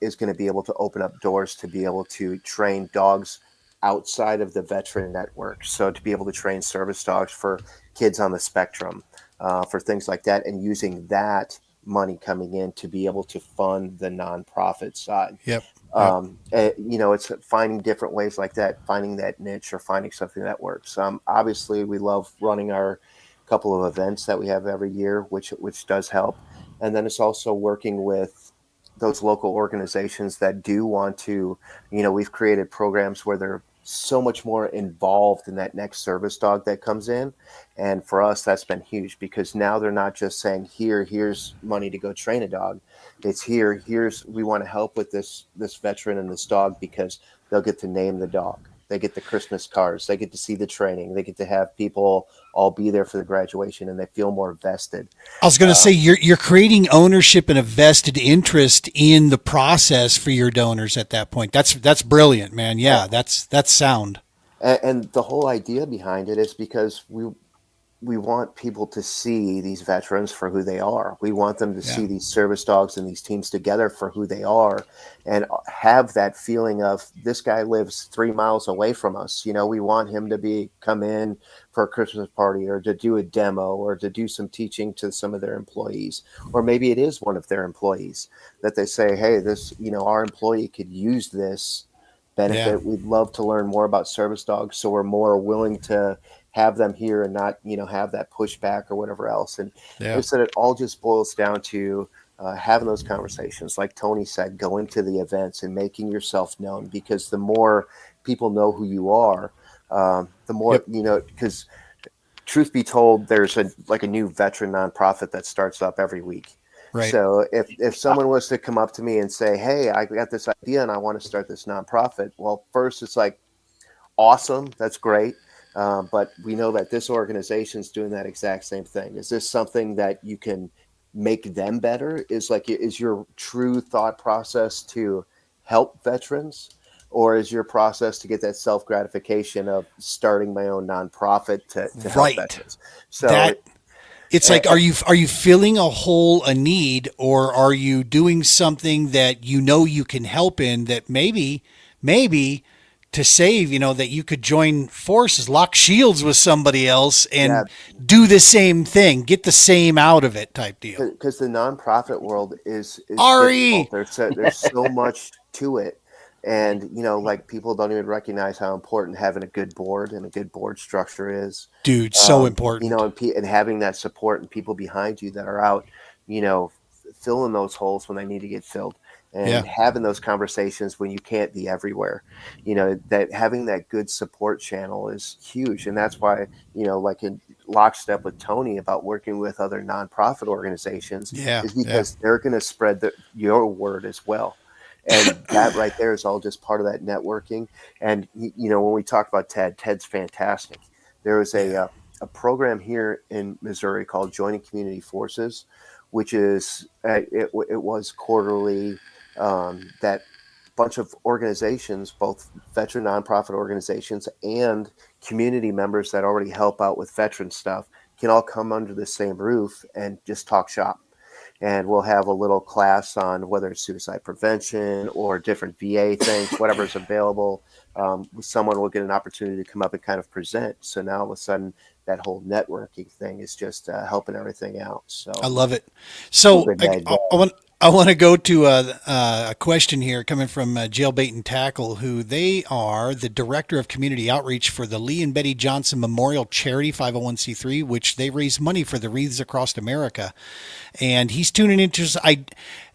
is going to be able to open up doors to be able to train dogs outside of the veteran network. So to be able to train service dogs for kids on the spectrum, for things like that, and using that money coming in to be able to fund the nonprofit side. Yep. Yep. It's finding different ways like that, finding that niche or finding something that works. Obviously, we love running our couple of events that we have every year, which does help. And then it's also working with those local organizations that do want to, we've created programs where they're so much more involved in that next service dog that comes in. And for us, that's been huge, because now they're not just saying, here's money to go train a dog. It's we want to help with this veteran and this dog, because they'll get to name the dog. They get the Christmas cards. They get to see the training. They get to have people all be there for the graduation, and they feel more vested. I was going to say, you're creating ownership and a vested interest in the process for your donors at that point. That's brilliant, man. Yeah, that's sound. And the whole idea behind it is because we want people to see these veterans for who they are. We want them to see these service dogs and these teams together for who they are, and have that feeling of, this guy lives 3 miles away from us. We want him to come in for a Christmas party, or to do a demo, or to do some teaching to some of their employees. Or maybe it is one of their employees that they say, hey, our employee could use this benefit. Yeah. We'd love to learn more about service dogs, so we're more willing to have them here and not, have that pushback or whatever else. And Yeah. like I said, it all just boils down to having those conversations, like Tony said, going to the events and making yourself known, because the more people know who you are, the more, because truth be told, there's a new veteran nonprofit that starts up every week. Right. So if someone was to come up to me and say, hey, I got this idea and I want to start this nonprofit. Well, first it's like, awesome. That's great. But we know that this organization is doing that exact same thing. Is this something that you can make them better? Is your true thought process to help veterans, or is your process to get that self gratification of starting my own nonprofit to help Right. veterans? So That it's like, are you filling a hole, a need, or are you doing something that you can help in, that maybe to save, that you could join forces, lock shields with somebody else, and do the same thing, get the same out of it, type deal. because the nonprofit world is Ari. difficult. There's so much to it, and people don't even recognize how important having a good board and a good board structure is. Dude, so important. And having that support and people behind you that are out, filling those holes when they need to get filled, and having those conversations when you can't be everywhere. That having that good support channel is huge, and that's why like in lockstep with Tony about working with other nonprofit organizations, is because they're going to spread your word as well. And that right there is all just part of that networking. And when we talk about Ted's fantastic. There was a program here in Missouri called Joining Community Forces, which is it was quarterly, that bunch of organizations, both veteran nonprofit organizations and community members that already help out with veteran stuff, can all come under the same roof and just talk shop. and we'll have a little class on whether it's suicide prevention or different VA things, whatever's available. Someone will get an opportunity to come up and kind of present. So now all of a sudden, that whole networking thing is just helping everything out. So I love it. So Good day. I want to go to a question here coming from Jailbait and Tackle, who they are the director of community outreach for the Lee and Betty Johnson Memorial Charity 501c3, which they raise money for the Wreaths Across America. And he's tuning into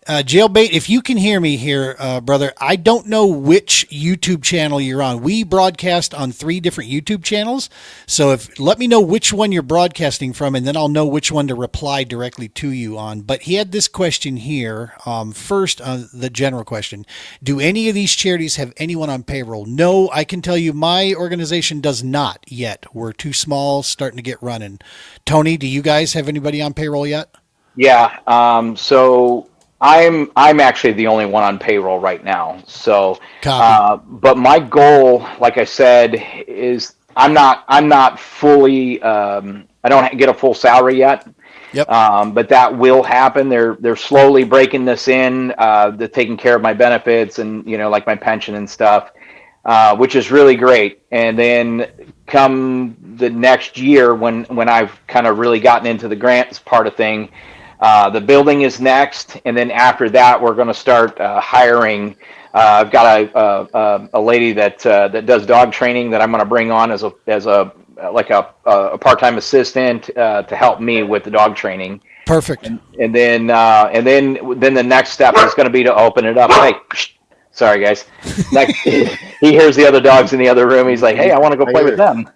Jailbait. If you can hear me here, brother, I don't know which YouTube channel you're on. We broadcast on 3 different YouTube channels. So let me know which one you're broadcasting from, and then I'll know which one to reply directly to you on. But he had this question here. First, the general question. Do any of these charities have anyone on payroll? No, I can tell you my organization does not yet. We're too small, starting to get running. Tony, do you guys have anybody on payroll yet? Yeah. So I'm actually the only one on payroll right now. So, but my goal, like I said, is I'm not fully. I don't get a full salary yet. Yep. But that will happen. They're slowly breaking this in. They're taking care of my benefits and like my pension and stuff, which is really great. And then come the next year when I've kind of really gotten into the grants part of thing. The building is next, and then after that, we're going to start hiring. I've got a lady that does dog training that I'm going to bring on as a part-time assistant to help me with the dog training. Perfect. And then the next step is going to be to open it up. Hey, sorry guys. He hears the other dogs in the other room. He's like, "Hey, I want to go play with them."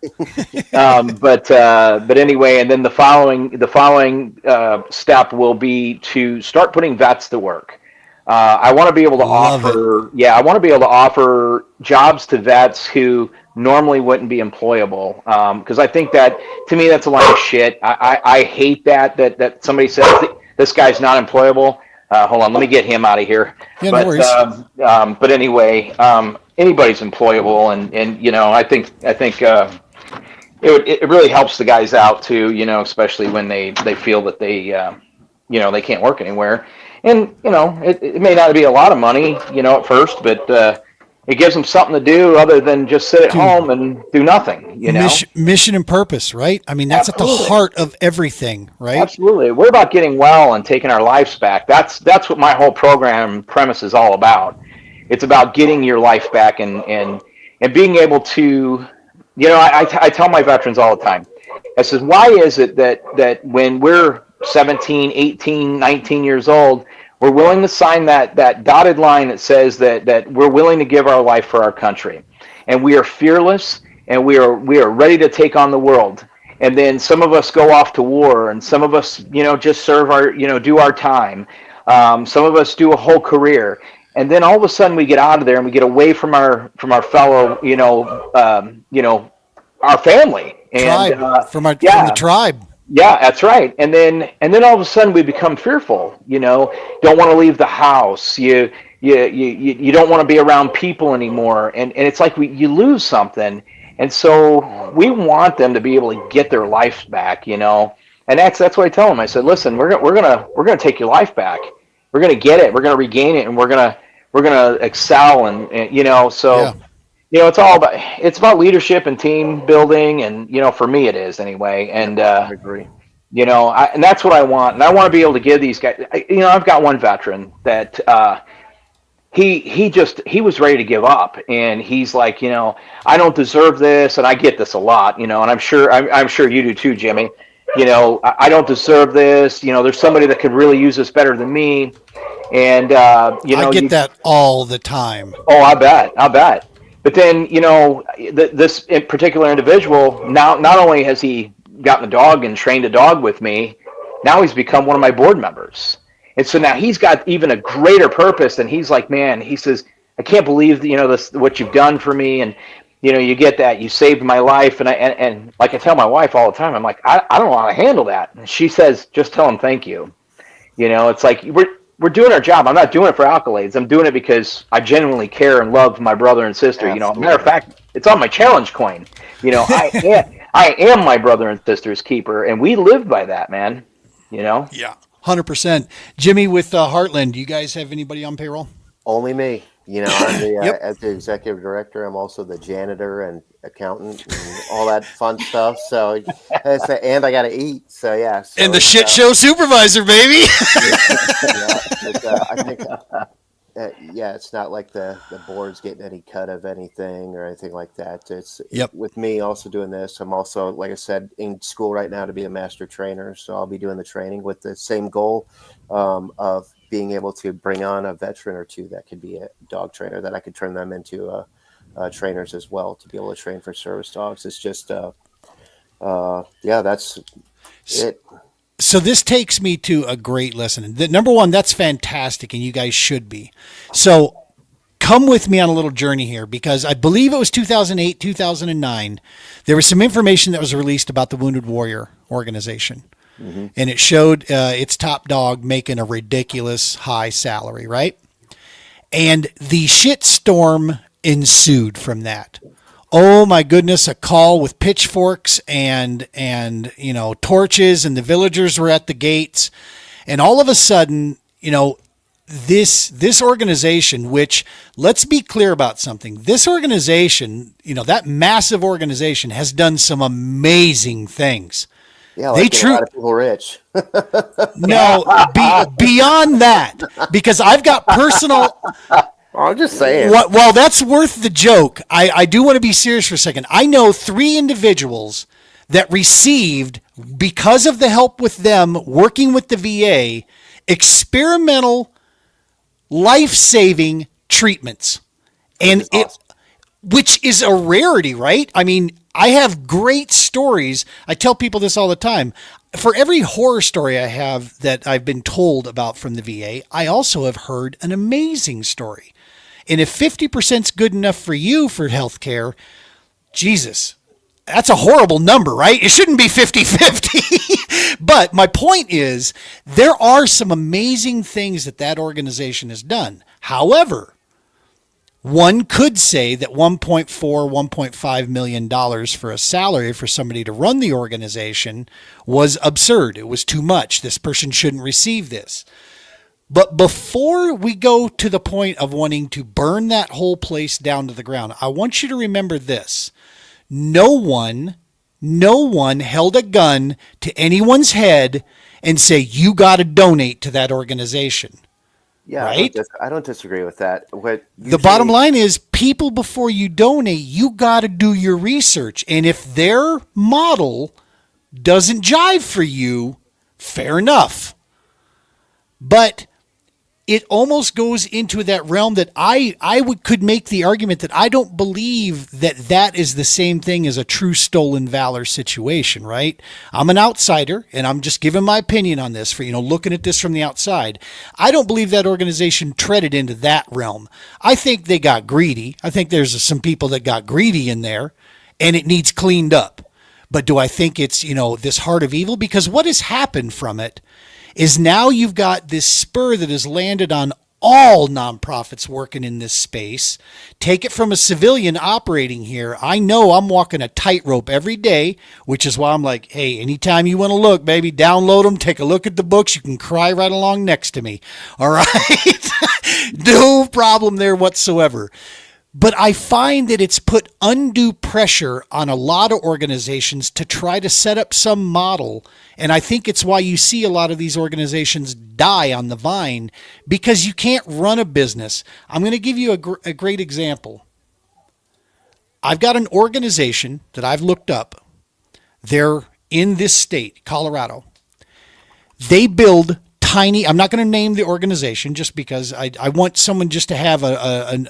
But anyway, and then the following step will be to start putting vets to work. I want to be able to I want to be able to offer jobs to vets who normally wouldn't be employable. Because I think that, to me, that's a lot of shit. I hate that somebody says this guy's not employable. Hold on, let me get him out of here. Yeah, no worries. But anyway, anybody's employable, and I think it really helps the guys out too. Especially when they feel that they can't work anywhere, and it may not be a lot of money at first, but it gives them something to do other than just sit at home and do nothing. Mission and purpose, right? I mean, that's Absolutely. At the heart of everything, right? Absolutely. We're about getting well and taking our lives back. That's what my whole program premise is all about. It's about getting your life back and being able to, I tell my veterans all the time, I says, why is it that when we're 17, 18, 19 years old, we're willing to sign that dotted line that says that we're willing to give our life for our country, and we are fearless, and we are ready to take on the world. And then some of us go off to war, and some of us just serve our do our time. Some of us do a whole career, and then all of a sudden we get out of there and we get away from our fellow our family and tribe, from the tribe. Yeah, that's right. And then all of a sudden we become fearful, don't want to leave the house. You don't want to be around people anymore. And it's like you lose something. And so we want them to be able to get their life back, And that's what I tell them. I said, listen, we're going to take your life back. We're going to get it. We're going to regain it, and we're going to excel and so yeah. It's about leadership and team building, and for me it is anyway. And I agree. And that's what I want. And I want to be able to give these guys. I've got one veteran that he was ready to give up, and he's like, I don't deserve this, and I get this a lot, and I'm sure you do too, Jimmy. I don't deserve this. There's somebody that could really use this better than me, and I get that all the time. Oh, I bet. But then, this particular individual, now not only has he gotten a dog and trained a dog with me, now he's become one of my board members. And so now he's got even a greater purpose, and he's like, man, he says, I can't believe, this, what you've done for me. And, you get that, you saved my life. And like I tell my wife all the time, I'm like, I don't want to handle that. And she says, just tell him thank you. It's like, we're doing our job. I'm not doing it for accolades. I'm doing it because I genuinely care and love my brother and sister. Absolutely. Matter of fact, it's on my challenge coin. I am my brother and sister's keeper, and we live by that, man. Yeah, 100%. Jimmy with Heartland, do you guys have anybody on payroll? Only me. I'm the Yep. as the executive director. I'm also the janitor and accountant and all that fun stuff. So, and I got to eat. So yeah. So And the shit show supervisor, baby. yeah, I think. Yeah, it's not like the board's getting any cut of anything or anything like that. It's Yep. with me also doing this. I'm also, like I said, in school right now to be a master trainer. So I'll be doing the training with the same goal of being able to bring on a veteran or two that could be a dog trainer, that I could turn them into trainers as well, to be able to train for service dogs. It's just, that's it. So this takes me to a great lesson. Number one, that's fantastic, and you guys should be. So come with me on a little journey here, because I believe it was 2008, 2009. There was some information that was released about the Wounded Warrior organization. Mm-hmm. And it showed its top dog making a ridiculous high salary, right? And the shitstorm ensued from that. Oh my goodness, a call with pitchforks and torches, and the villagers were at the gates. And all of a sudden, this organization, which, let's be clear about something. This organization, that massive organization, has done some amazing things. Yeah, like a lot of people rich. No, beyond that, because I've got personal. I'm just saying. Well, that's worth the joke. I do want to be serious for a second. I know 3 individuals that received, because of the help with them working with the VA, experimental life-saving treatments. And awesome. Which is a rarity, right? I mean, I have great stories. I tell people this all the time. For every horror story I have that I've been told about from the VA, I also have heard an amazing story. And if 50% is good enough for you for healthcare, Jesus, that's a horrible number, right? It shouldn't be 50-50. But my point is, there are some amazing things that organization has done. However, one could say that $1.4, $1.5 million for a salary for somebody to run the organization was absurd. It was too much. This person shouldn't receive this. But before we go to the point of wanting to burn that whole place down to the ground, I want you to remember this. No one held a gun to anyone's head and say, you got to donate to that organization. Yeah, right? I don't disagree with that. The bottom line is, people, before you donate, you got to do your research. And if their model doesn't jive for you, fair enough. But it almost goes into that realm that could make the argument that I don't believe that is the same thing as a true stolen valor situation, right? I'm an outsider, and I'm just giving my opinion on this for, looking at this from the outside. I don't believe that organization treaded into that realm. I think they got greedy. I think there's some people that got greedy in there, and it needs cleaned up. But do I think it's, this heart of evil? Because what has happened from it is now you've got this spur that has landed on all nonprofits working in this space. Take it from a civilian operating here. I know I'm walking a tightrope every day, which is why I'm like, hey, anytime you want to look, baby, download them, take a look at the books. You can cry right along next to me. All right? No problem there whatsoever. But I find that it's put undue pressure on a lot of organizations to try to set up some model. And I think it's why you see a lot of these organizations die on the vine, because you can't run a business. I'm going to give you a great example. I've got an organization that I've looked up. They're in this state, Colorado. They build tiny, I'm not going to name the organization just because I want someone just to have an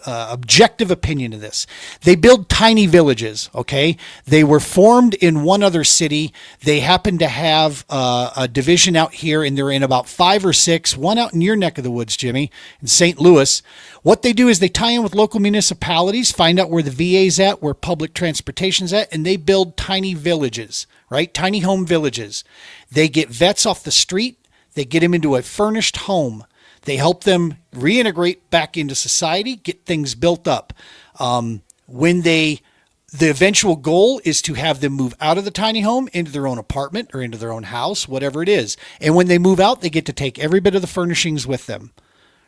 objective opinion of this. They build tiny villages, okay? They were formed in one other city. They happen to have a division out here, and they're in about 5 or 6, one out in your neck of the woods, Jimmy, in St. Louis. What they do is they tie in with local municipalities, find out where the VA's at, where public transportation's at, and they build tiny villages, right? Tiny home villages. They get vets off the street. They get them into a furnished home. They help them reintegrate back into society, get things built up. When they The eventual goal is to have them move out of the tiny home into their own apartment or into their own house, whatever it is. And when they move out, they get to take every bit of the furnishings with them.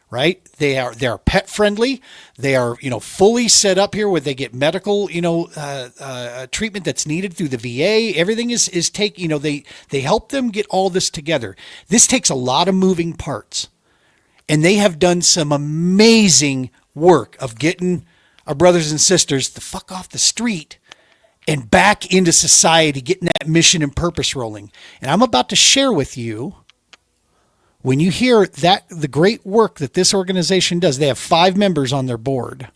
Right? They're pet friendly. They are, fully set up here where they get medical, treatment that's needed through the VA. Everything is they help them get all this together. This takes a lot of moving parts, and they have done some amazing work of getting our brothers and sisters the fuck off the street and back into society, getting that mission and purpose rolling. And I'm about to share with you, when you hear that, the great work that this organization does. They have 5 members on their board.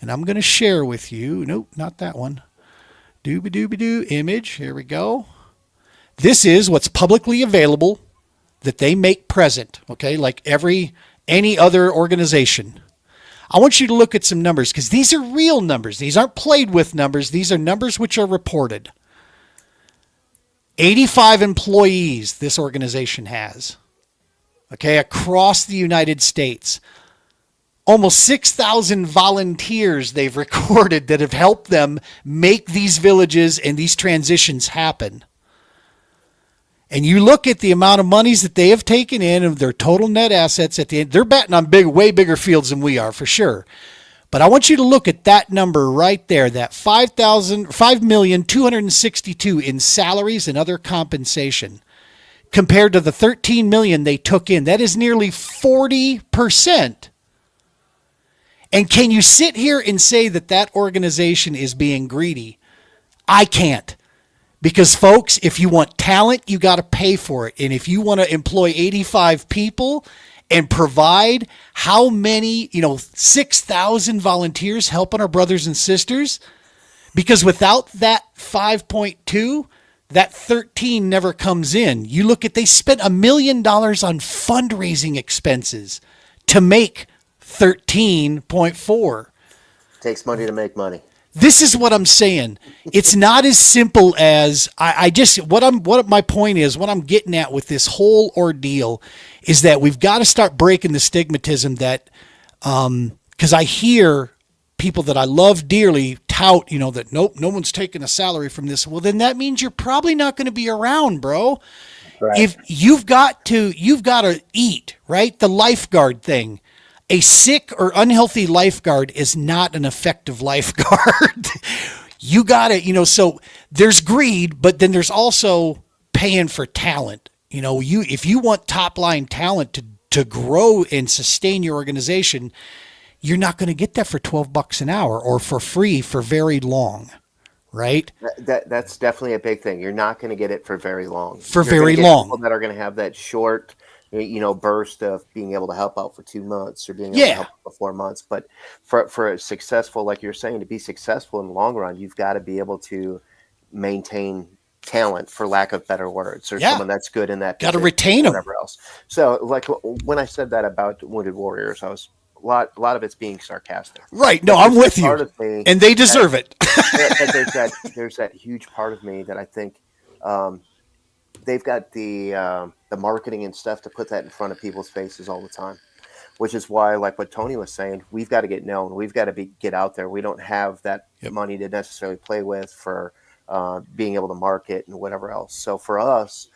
And I'm going to share with you, nope, not that one. Dooby-dooby-doo image. Here we go. This is what's publicly available that they make present, okay, like any other organization. I want you to look at some numbers because these are real numbers. These aren't played with numbers. These are numbers which are reported. 85 employees this organization has. Okay, across the United States. Almost 6,000 volunteers they've recorded that have helped them make these villages and these transitions happen. And you look at the amount of monies that they have taken in of their total net assets at the end, they're betting on way bigger fields than we are for sure. But I want you to look at that number right there, that 5,262,000 in salaries and other compensation, compared to the 13 million they took in. That is nearly 40%. And can you sit here and say that organization is being greedy? I can't. Because folks, if you want talent, you got to pay for it. And if you want to employ 85 people and provide how many, 6,000 volunteers helping our brothers and sisters, because without that 5.2, that 13 never comes in. You look at, they spent $1 million on fundraising expenses to make 13.4. Takes money to make money. This is what I'm saying. It's not as simple as what my point is, what I'm getting at with this whole ordeal is that we've got to start breaking the stigmatism that, because I hear people that I love dearly tout, that nope, no one's taking a salary from this. Well, then that means you're probably not going to be around, bro. Right. If you've got to eat, right? The lifeguard thing. A sick or unhealthy lifeguard is not an effective lifeguard. You got to, so there's greed, but then there's also paying for talent. If you want top line talent to grow and sustain your organization, you're not going to get that for $12 an hour or for free for very long, right? That's definitely a big thing. You're not going to get it for very long. For You're very gonna get long. people that are going to have that short, burst of being able to help out for 2 months or being able to help for 4 months. But for a successful, like you're saying, to be successful in the long run, you've got to be able to maintain talent, for lack of better words, or someone that's good in that. Got to retain them. Whatever else. So, like when I said that about Wounded Warriors, I was a lot of it's being sarcastic. Right. No, I'm with you. And they deserve it. There's that huge part of me that I think they've got the marketing and stuff to put that in front of people's faces all the time, which is why, like what Tony was saying, we've got to get known. We've got to get out there. We don't have that money to necessarily play with for being able to market and whatever else. So for us,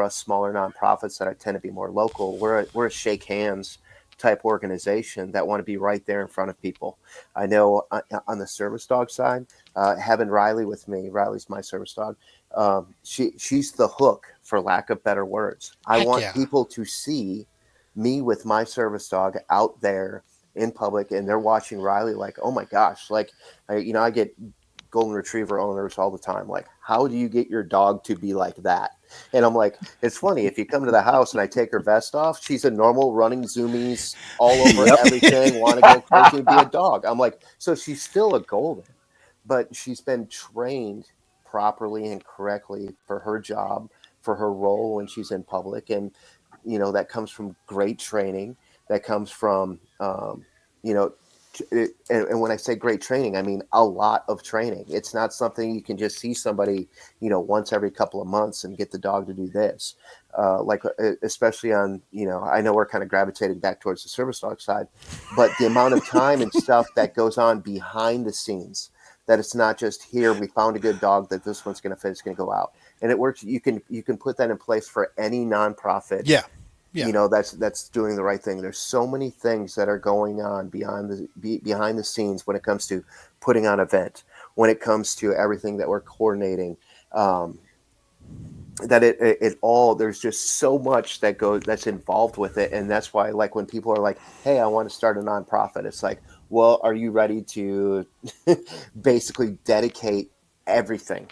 smaller nonprofits that tend to be more local, we're a shake hands type organization that want to be right there in front of people. I know on the service dog side, having Riley with me, Riley's my service dog. She's the hook, for lack of better words. I want people to see me with my service dog out there in public, and they're watching Riley like, oh my gosh, like, I get golden retriever owners all the time. Like, how do you get your dog to be like that? And I'm like, it's funny. If you come to the house and I take her vest off, she's a normal running zoomies all over everything, want to go crazy and be a dog. I'm like, so she's still a golden, but she's been trained properly and correctly for her job, for her role when she's in public. And, that comes from great training. That comes from, and when I say great training, I mean a lot of training. It's not something you can just see somebody, once every couple of months and get the dog to do this. Especially on, I know we're kind of gravitating back towards the service dog side, but the amount of time and stuff that goes on behind the scenes, that it's not just here, we found a good dog that this one's going to fit, it's going to go out. And it works. You can put that in place for any nonprofit, Yeah. Yeah. that's doing the right thing. There's so many things that are going on behind the scenes when it comes to putting on an event, when it comes to everything that we're coordinating. That it all, there's just so much that's involved with it. And that's why, like, when people are like, hey, I want to start a nonprofit, it's like, well, are you ready to basically dedicate everything?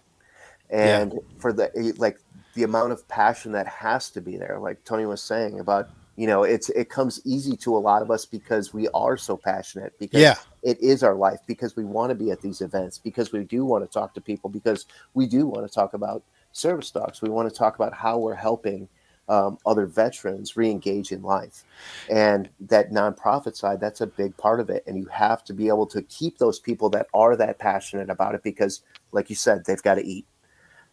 And for the amount of passion that has to be there, like Tony was saying about, it comes easy to a lot of us because we are so passionate, because it is our life, because we want to be at these events, because we do want to talk to people, because we do want to talk about service dogs. We want to talk about how we're helping other veterans re-engage in life. And that nonprofit side, that's a big part of it. And you have to be able to keep those people that are that passionate about it, because, like you said, they've got to eat.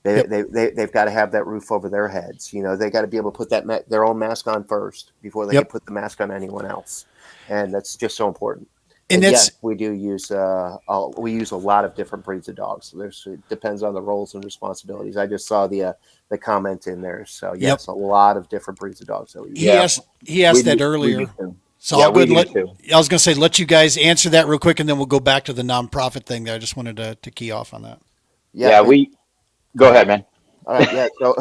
They've got to have that roof over their heads. They got to be able to put their own mask on first before they can put the mask on anyone else. And that's just so important. And yes, we do use a lot of different breeds of dogs. So it depends on the roles and responsibilities. I just saw the comment in there. So yes, a lot of different breeds of dogs that we use. He asked that earlier. So I'll go ahead I was going to say, let you guys answer that real quick, and then we'll go back to the nonprofit thing there. I just wanted to key off on that. Go ahead, man. All right, yeah. So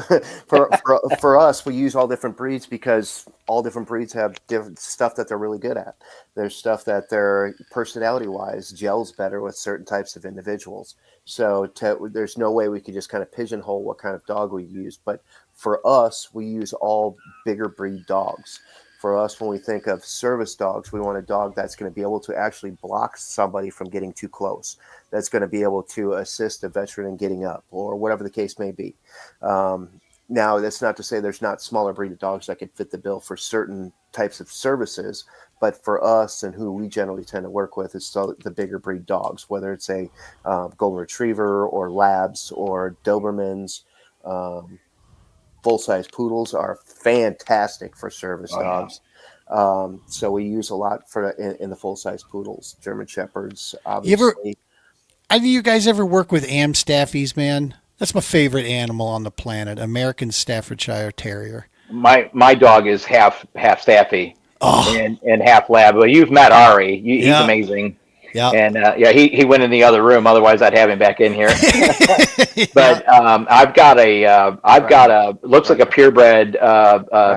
for us, we use all different breeds because all different breeds have different stuff that they're really good at. There's stuff that their personality-wise gels better with certain types of individuals. So there's no way we could just kind of pigeonhole what kind of dog we use. But for us, we use all bigger breed dogs. For us, when we think of service dogs, we want a dog that's going to be able to actually block somebody from getting too close, that's going to be able to assist a veteran in getting up, or whatever the case may be. Now, that's not to say there's not smaller breed of dogs that could fit the bill for certain types of services, but for us and who we generally tend to work with is the bigger breed dogs, whether it's a golden retriever or labs or Dobermans. Full-size poodles are fantastic for service dogs. So we use a lot in the full-size poodles. German Shepherds, obviously. Have you guys ever worked with Staffies, man? That's my favorite animal on the planet, American Staffordshire Terrier. My dog is half Staffy and half Lab. Well, you've met Ari. He's amazing. Yeah. And he went in the other room. Otherwise, I'd have him back in here. But I've got a looks like a purebred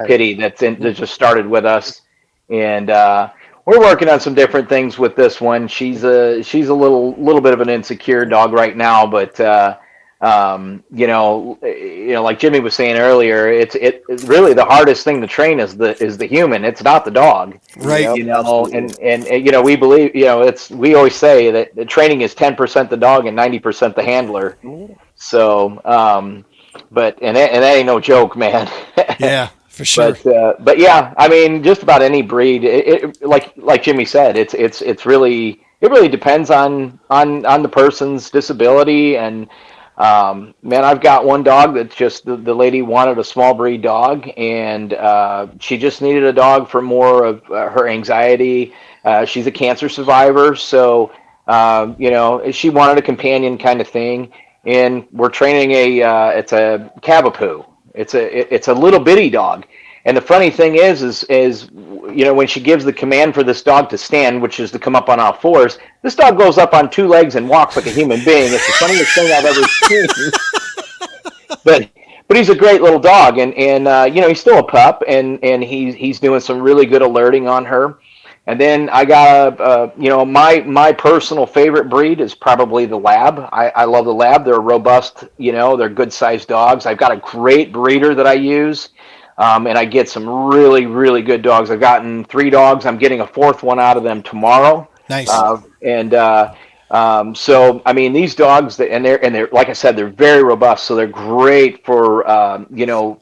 pitty that just started with us, and we're working on some different things with this one. She's a little bit of an insecure dog right now, but like Jimmy was saying earlier, it's really the hardest thing to train is the human. It's not the dog, right? And we believe, we always say that the training is 10% the dog and 90% the handler. So, but that ain't no joke, man. Yeah, for sure. But yeah, I mean, just about any breed. It like Jimmy said, it really depends on the person's disability. And man, I've got one dog that just the lady wanted a small breed dog, and she just needed a dog for more of her anxiety. She's a cancer survivor, so she wanted a companion kind of thing. And we're training it's a Cavapoo. It's a little bitty dog. And the funny thing is when she gives the command for this dog to stand, which is to come up on all fours, this dog goes up on two legs and walks like a human being. It's the funniest thing I've ever seen. But he's a great little dog, and he's still a pup, and he's doing some really good alerting on her. And then I got my personal favorite breed is probably the Lab. I love the Lab. They're robust, they're good sized dogs. I've got a great breeder that I use. And I get some really, really good dogs. I've gotten 3 dogs. I'm getting a 4th one out of them tomorrow. Nice. So I mean, these dogs, they're like I said, they're very robust. So they're great for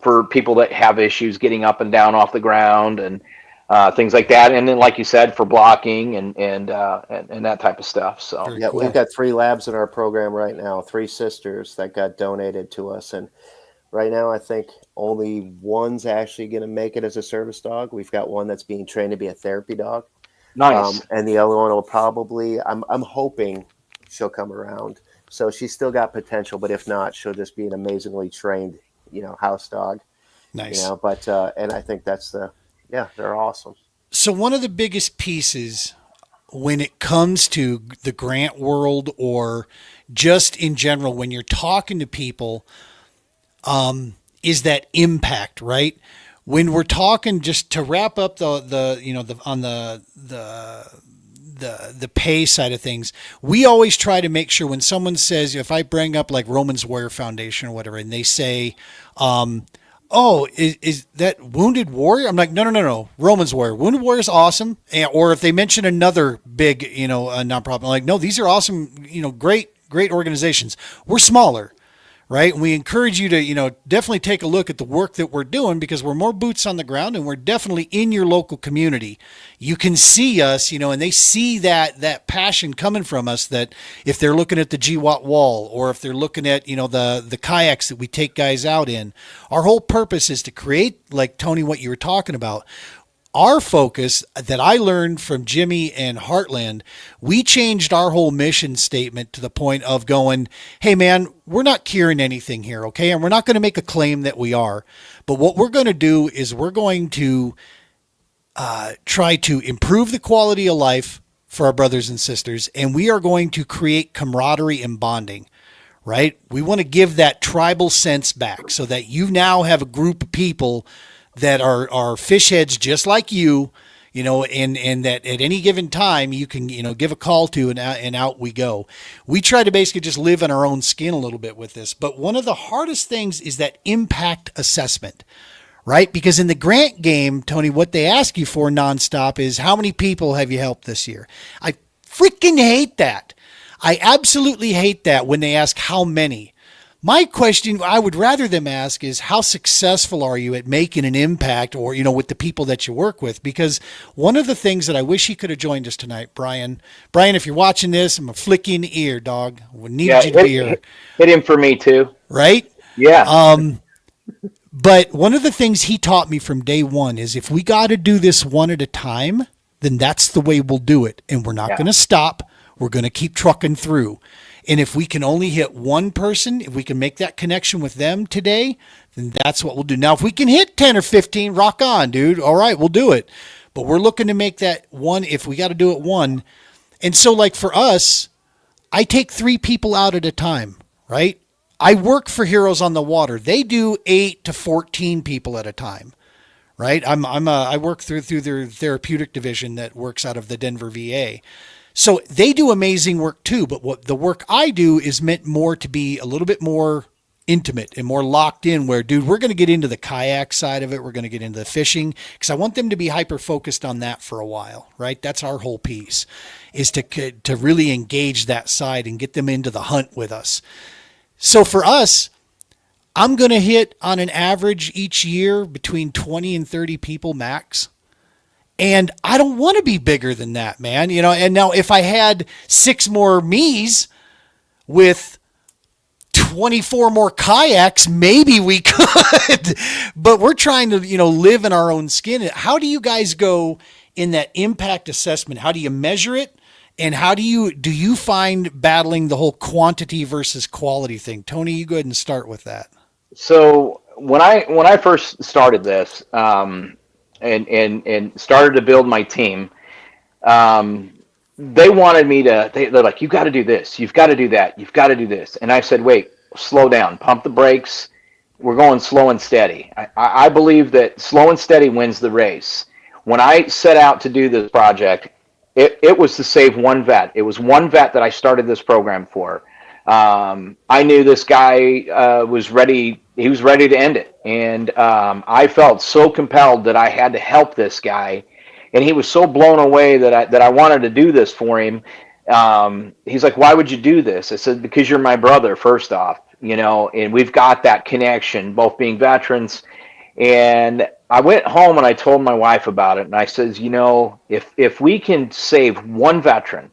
for people that have issues getting up and down off the ground and things like that. And then, like you said, for blocking and that type of stuff. So yeah, cool. We've got 3 labs in our program right now. 3 sisters that got donated to us, and right now, I think only one's actually going to make it as a service dog. We've got one that's being trained to be a therapy dog. Nice. And the other one will probably, I'm hoping she'll come around. So she's still got potential, but if not, she'll just be an amazingly trained, house dog. Nice. But and I think they're awesome. So one of the biggest pieces when it comes to the grant world or just in general, when you're talking to people, is that impact, right? When we're talking, just to wrap up the pay side of things, we always try to make sure when someone says, if I bring up like Romans Warrior Foundation or whatever, and they say, oh, is that Wounded Warrior? I'm like, no. Romans Warrior. Wounded Warrior is awesome. Or if they mention another big, nonprofit, I'm like, no, these are awesome, great organizations. We're smaller, right? And we encourage you to, definitely take a look at the work that we're doing because we're more boots on the ground and we're definitely in your local community. You can see us, and they see that passion coming from us, that if they're looking at the GWAT wall or if they're looking at, the kayaks that we take guys out in, our whole purpose is to create, like Tony, what you were talking about. Our focus that I learned from Jimmy and Heartland, we changed our whole mission statement to the point of going, hey man, we're not curing anything here, okay? And we're not going to make a claim that we are. But what we're going to do is we're going to try to improve the quality of life for our brothers and sisters, and we are going to create camaraderie and bonding, right? We want to give that tribal sense back so that you now have a group of people that are fish heads just like you, and that at any given time you can, give a call to and out we go. We try to basically just live in our own skin a little bit with this. But one of the hardest things is that impact assessment, right? Because in the grant game, Tony, what they ask you for nonstop is how many people have you helped this year? I freaking hate that. I absolutely hate that when they ask how many. My question I would rather them ask is how successful are you at making an impact or, with the people that you work with? Because one of the things that I wish he could have joined us tonight, Brian, if you're watching this, I'm a flicking ear, dog. We need you to be here. Hit him for me too. Right? Yeah. But one of the things he taught me from day one is if we got to do this one at a time, then that's the way we'll do it. And we're not going to stop. We're going to keep trucking through. And if we can only hit one person, if we can make that connection with them today, then that's what we'll do. Now, if we can hit 10 or 15, rock on, dude. All right, we'll do it. But we're looking to make that one, if we got to do it one. And so like for us, I take 3 people out at a time, right? I work for Heroes on the Water. They do 8 to 14 people at a time, right? I work through their therapeutic division that works out of the Denver VA. So they do amazing work too, but what the work I do is meant more to be a little bit more intimate and more locked in where, dude, we're going to get into the kayak side of it. We're going to get into the fishing because I want them to be hyper focused on that for a while, right? That's our whole piece is to really engage that side and get them into the hunt with us. So for us, I'm going to hit on an average each year between 20 and 30 people max. And I don't want to be bigger than that, man. And now if I had 6 more me's with 24 more kayaks, maybe we could. But we're trying to, live in our own skin. How do you guys go in that impact assessment? How do you measure it? And how do you find battling the whole quantity versus quality thing? Tony, you go ahead and start with that. So when I first started this, and started to build my team, they wanted me to, they're like, you got to do this. You've got to do that. You've got to do this. And I said, wait, slow down, pump the brakes. We're going slow and steady. I believe that slow and steady wins the race. When I set out to do this project, it was to save one vet. It was one vet that I started this program for. I knew this guy was ready. He was ready to end it. And I felt so compelled that I had to help this guy. And he was so blown away that I wanted to do this for him. He's like, why would you do this? I said, because you're my brother, first off, and we've got that connection, both being veterans. And I went home and I told my wife about it. And I says, if we can save one veteran,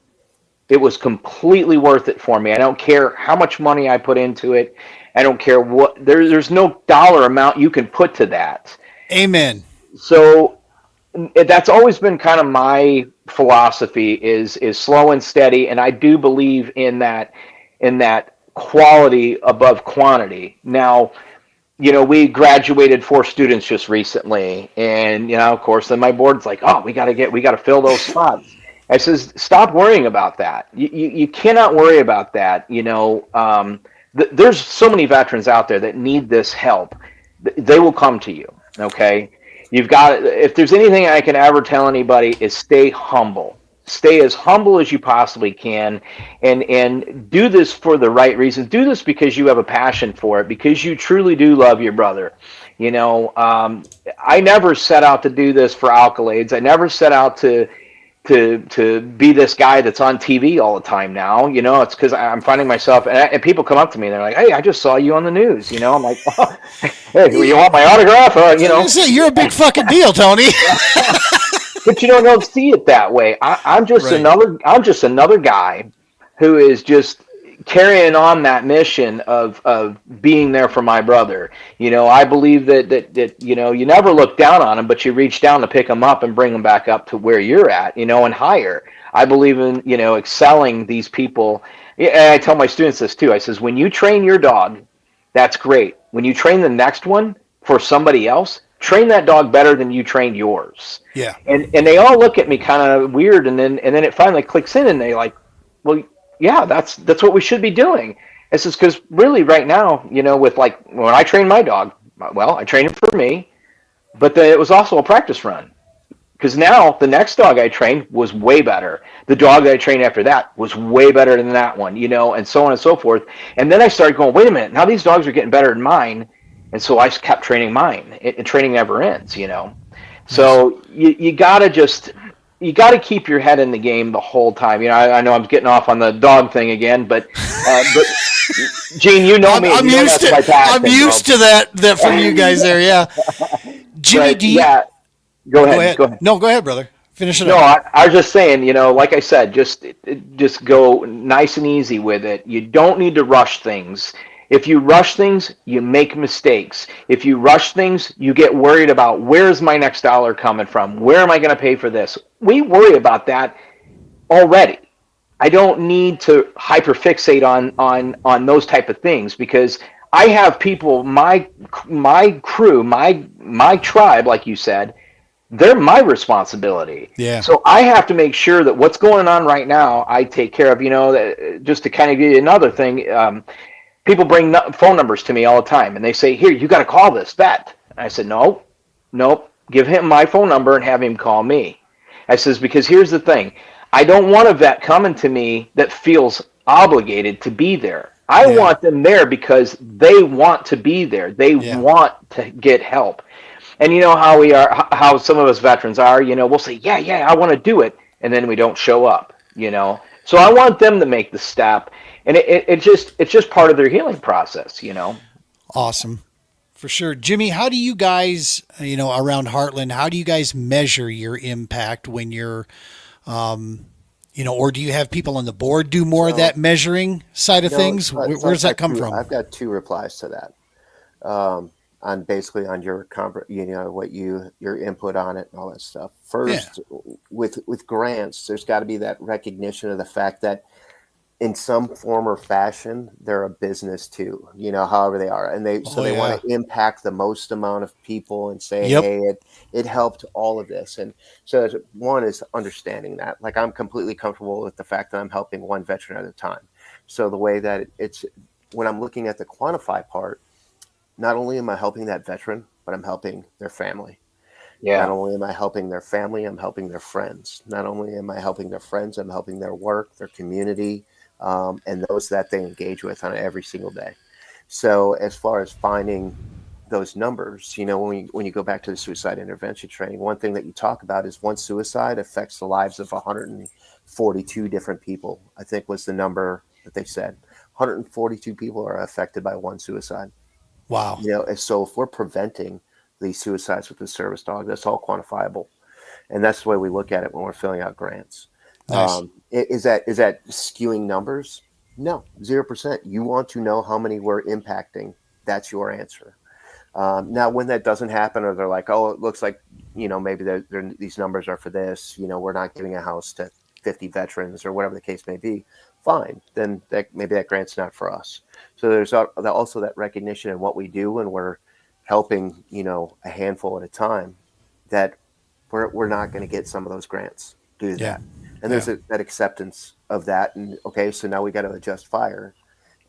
it was completely worth it for me. I don't care how much money I put into it. I don't care what, there's no dollar amount you can put to that. Amen. So that's always been kind of my philosophy is slow and steady, and I do believe in that quality above quantity. Now, we graduated 4 students just recently, and of course, then my board's like, "Oh, we got to fill those spots." I says, "Stop worrying about that. You cannot worry about that. There's so many veterans out there that need this help. They will come to you. Okay, you've got. If there's anything I can ever tell anybody is stay humble. Stay as humble as you possibly can, and do this for the right reasons. Do this because you have a passion for it, because you truly do love your brother. I never set out to do this for accolades. I never set out to be this guy that's on TV all the time now. It's because I'm finding myself, and people come up to me and they're like, "Hey, I just saw you on the news." I'm like, oh, "Hey, you want my autograph?" You're a big fucking deal, Tony. But you don't see it that way. I'm just Right. another guy who is just carrying on that mission of being there for my brother. I believe that you never look down on him, but you reach down to pick him up and bring him back up to where you're at, and higher. I believe in excelling these people. Yeah, and I tell my students this too. I says, when you train your dog, that's great. When you train the next one for somebody else, train that dog better than you trained yours. Yeah. And they all look at me kind of weird, and then it finally clicks in, and they like, well, yeah, that's what we should be doing. It's just because really right now, with like when I train my dog, well, I train him for me, but it was also a practice run. Because now the next dog I trained was way better. The dog that I trained after that was way better than that one, and so on and so forth. And then I started going, wait a minute, now these dogs are getting better than mine. And so I kept training mine. Training never ends. So you gotta keep your head in the game the whole time. I know I'm getting off on the dog thing again, but Gene, you know me. I'm used to that from you guys there. Yeah. Jimmy, but, yeah. Go ahead. No, go ahead, brother. Finish it No, up. I was just saying, like I said, just go nice and easy with it. You don't need to rush things. If you rush things, you make mistakes. If you rush things, you get worried about where's my next dollar coming from? Where am I going to pay for this? We worry about that already. I don't need to hyperfixate on those type of things because I have people, my crew, my tribe, like you said, they're my responsibility. Yeah. So I have to make sure that what's going on right now, I take care of. Just to kind of give you another thing, people bring phone numbers to me all the time, and they say, "Here, you got to call this vet." And I said, "Nope. Give him my phone number and have him call me." I says, because here's the thing, I don't want a vet coming to me that feels obligated to be there. I want them there because they want to be there. They want to get help. And you know how we are, how some of us veterans are, we'll say, yeah, I want to do it. And then we don't show up, So I want them to make the step. And it's just part of their healing process, Awesome. For sure. Jimmy, how do you guys, around Heartland, how do you guys measure your impact when you're, or do you have people on the board do more of that measuring side of things? Where's that come from? I've got two replies to that. On basically on your what your input on it and all that stuff. First, with grants, there's got to be that recognition of the fact that in some form or fashion they're a business too. However they are, and they want to impact the most amount of people and say, hey, it helped all of this. And so one is understanding that. Like I'm completely comfortable with the fact that I'm helping one veteran at a time. So the way that it's when I'm looking at the quantify part. Not only am I helping that veteran, but I'm helping their family. Yeah. Not only am I helping their family, I'm helping their friends. Not only am I helping their friends, I'm helping their work, their community, and those that they engage with on every single day. So as far as finding those numbers, when you go back to the suicide intervention training, one thing that you talk about is one suicide affects the lives of 142 different people, I think was the number that they said. 142 people are affected by one suicide. Wow. And so if we're preventing these suicides with the service dog, that's all quantifiable. And that's the way we look at it when we're filling out grants. Nice. Is that skewing numbers? No, 0%. You want to know how many we're impacting. That's your answer. Now, when that doesn't happen, or they're like, oh, it looks like maybe these numbers are for this, we're not giving a house to 50 veterans or whatever the case may be, fine, then maybe that grant's not for us. So there's also that recognition in what we do, and we're helping, a handful at a time, that we're not going to get some of those grants due to Yeah. that. And there's that acceptance of that. And okay, so now we got to adjust fire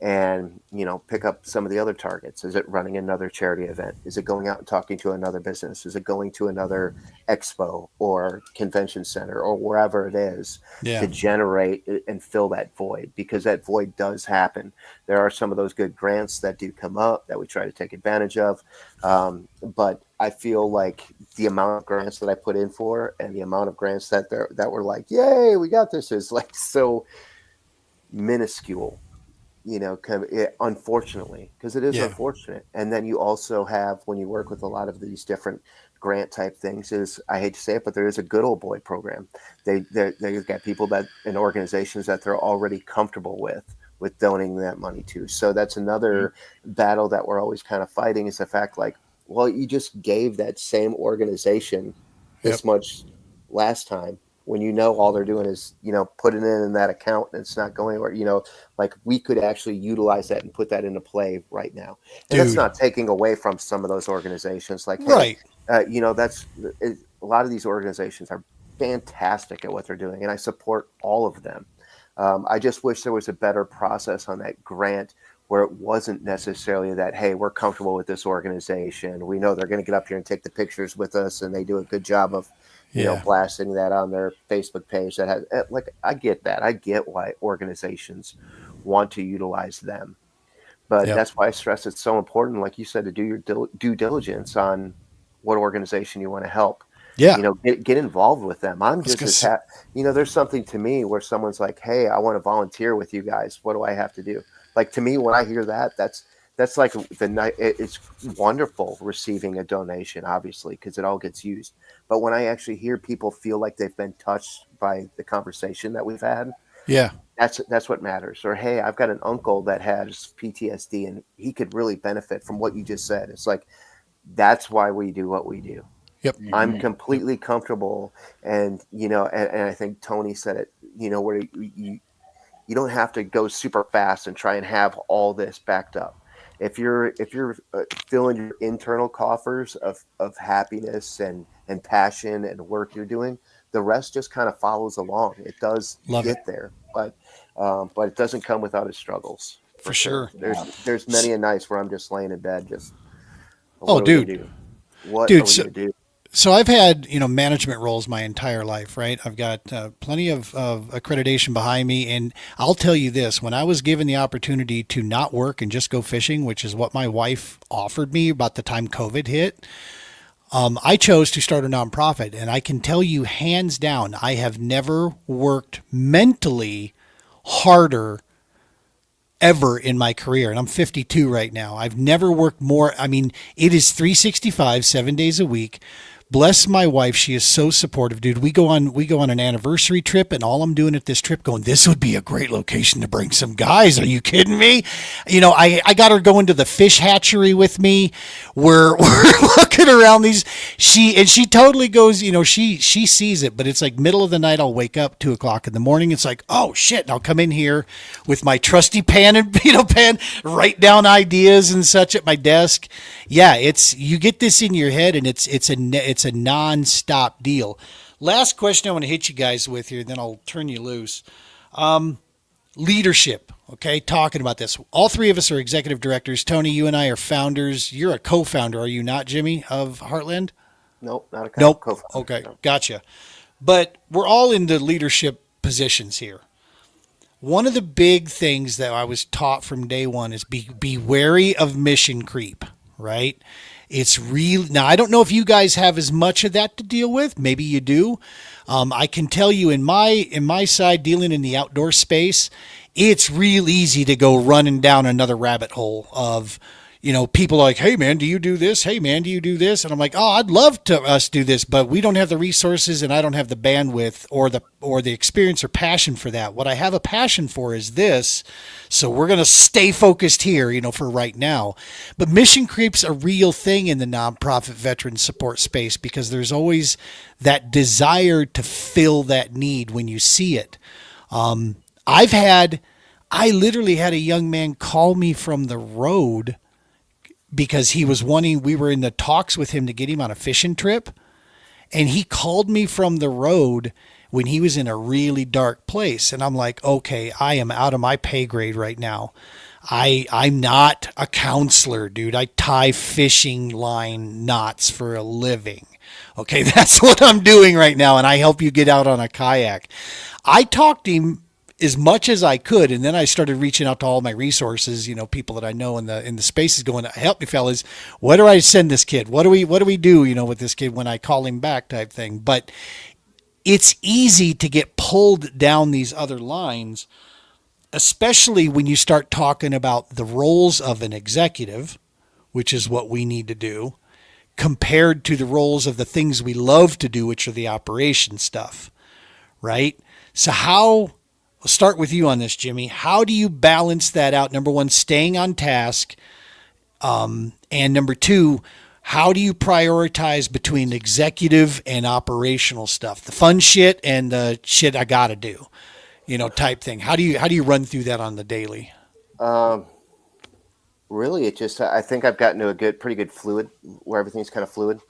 and, pick up some of the other targets. Is it running another charity event? Is it going out and talking to another business? Is it going to another expo or convention center or wherever it is to generate and fill that void? Because that void does happen. There are some of those good grants that do come up that we try to take advantage of. But I feel like the amount of grants that I put in for and the amount of grants that were like, yay, we got this, is like so minuscule. Unfortunately, because it is unfortunate. And then you also have, when you work with a lot of these different grant type things, is, I hate to say it, but there is a good old boy program. They've got people that in organizations that they're already comfortable with donating that money to. So that's another battle that we're always kind of fighting, is the fact, like, well, you just gave that same organization this much last time, when all they're doing is putting it in that account and it's not going anywhere. Like, we could actually utilize that and put that into play right now. And that's not taking away from some of those organizations. Like, hey, that's a lot of these organizations are fantastic at what they're doing, and I support all of them. I just wish there was a better process on that grant, where it wasn't necessarily that, hey, we're comfortable with this organization, we know they're going to get up here and take the pictures with us, and they do a good job of blasting that on their Facebook page. That has, like, I get that. I get why organizations want to utilize them, but that's why I stress it's so important, like you said, to do your due diligence on what organization you want to help. Get involved with them. I'm just as there's something to me where someone's like, hey, I want to volunteer with you guys. What do I have to do? Like, to me, when I hear that, that's like the night. It's wonderful receiving a donation, obviously, because it all gets used. But when I actually hear people feel like they've been touched by the conversation that we've had, that's what matters. Or, hey, I've got an uncle that has PTSD and he could really benefit from what you just said. It's like, that's why we do what we do. I'm completely comfortable, and and I think Tony said it. Where you don't have to go super fast and try and have all this backed up. If you're filling your internal coffers of happiness and passion and work you're doing, the rest just kind of follows along. It does there, but it doesn't come without its struggles. For sure. There's many a nights where I'm just laying in bed, just what are we gonna do? So I've had, management roles my entire life, right? I've got plenty of accreditation behind me. And I'll tell you this, when I was given the opportunity to not work and just go fishing, which is what my wife offered me about the time COVID hit, I chose to start a nonprofit. And I can tell you hands down, I have never worked mentally harder ever in my career. And I'm 52 right now. I've never worked more. I mean, it is 365, 7 days a week. Bless my wife. She is so supportive, dude. We go on an anniversary trip, and all I'm doing at this trip going, this would be a great location to bring some guys. Are you kidding me? I got her going to the fish hatchery with me. We're looking around these. She totally goes, she sees it, but it's like middle of the night. I'll wake up 2:00 in the morning. It's like, oh shit. And I'll come in here with my trusty pen and pen, write down ideas and such at my desk. Yeah. You get this in your head, and it's a non-stop deal. Last question I want to hit you guys with here, then I'll turn you loose. Leadership. Okay. Talking about this. All three of us are executive directors. Tony, you and I are founders. You're a co-founder, are you not, Jimmy, of Heartland? Nope, not a co-founder. Okay. No. Gotcha. But we're all in the leadership positions here. One of the big things that I was taught from day one is be wary of mission creep, right? It's real. Now, I don't know if you guys have as much of that to deal with. Maybe you do. I can tell you in my side, dealing in the outdoor space, it's real easy to go running down another rabbit hole of, people are like, hey man, do you do this? Hey man, do you do this? And I'm like, oh, I'd love to us do this, but we don't have the resources and I don't have the bandwidth or the experience or passion for that. What I have a passion for is this. So we're going to stay focused here, for right now. But mission creep's a real thing in the nonprofit veteran support space because there's always that desire to fill that need when you see it. I literally had a young man call me from the road because he was we were in the talks with him to get him on a fishing trip. And he called me from the road when he was in a really dark place. And I'm like, okay, I am out of my pay grade right now. I'm not a counselor, dude. I tie fishing line knots for a living. Okay, that's what I'm doing right now. And I help you get out on a kayak. I talked to him as much as I could, and then I started reaching out to all my resources, people that I know in the spaces, going, help me, fellas. What do I send this kid? What do we do, with this kid when I call him back, type thing. But it's easy to get pulled down these other lines, especially when you start talking about the roles of an executive, which is what we need to do, compared to the roles of the things we love to do, which are the operation stuff, right? So We'll start with you on this, Jimmy. How do you balance that out? Number one, staying on task. And number two, how do you prioritize between executive and operational stuff? The fun shit and the shit I gotta do, type thing. How do you run through that on the daily? Really, I think I've gotten to a pretty good fluid where everything's kind of fluid,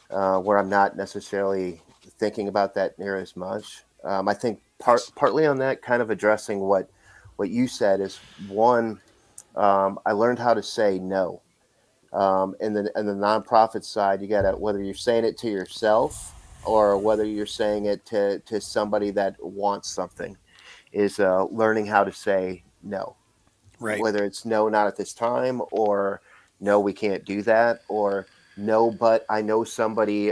where I'm not necessarily thinking about that near as much. I think partly on that, kind of addressing what you said is one. I learned how to say no. In the nonprofit side, you gotta, whether you're saying it to yourself or whether you're saying it to somebody that wants something, is learning how to say no. Right. Whether it's no, not at this time, or no, we can't do that, or no, but I know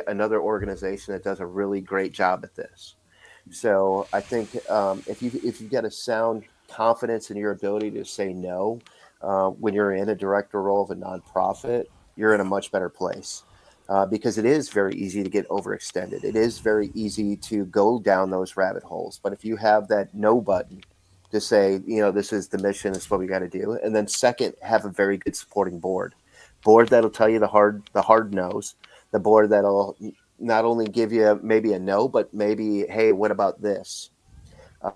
another organization that does a really great job at this. So I think if you've got a sound confidence in your ability to say no, when you're in a director role of a nonprofit, you're in a much better place, because it is very easy to get overextended. It is very easy to go down those rabbit holes. But if you have that no button to say, this is the mission, this is what we got to do, and then second, have a very good supporting board that'll tell you the hard no's, the board that'll not only give you maybe a no, but maybe, hey, what about this?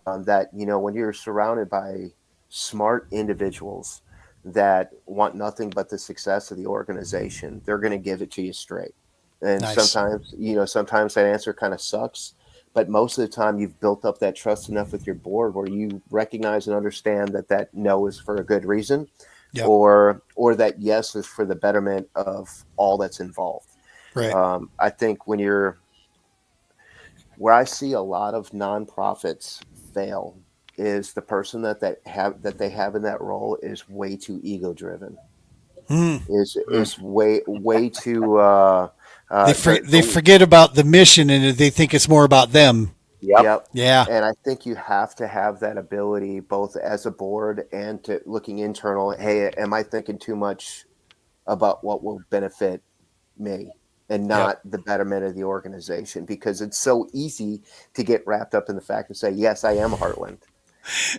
That, when you're surrounded by smart individuals that want nothing but the success of the organization, they're going to give it to you straight. And Nice. sometimes that answer kind of sucks, but most of the time you've built up that trust enough with your board where you recognize and understand that no is for a good reason. Yep. or that yes is for the betterment of all that's involved. Right. I think where I see a lot of nonprofits fail is the person that they have in that role is way too ego driven. Is way too. They forget about the mission and they think it's more about them. Yep. Yeah. And I think you have to have that ability both as a board and to looking internal. Hey, am I thinking too much about what will benefit me and not the betterment of the organization? Because it's so easy to get wrapped up in the fact and say, yes, I am Heartland.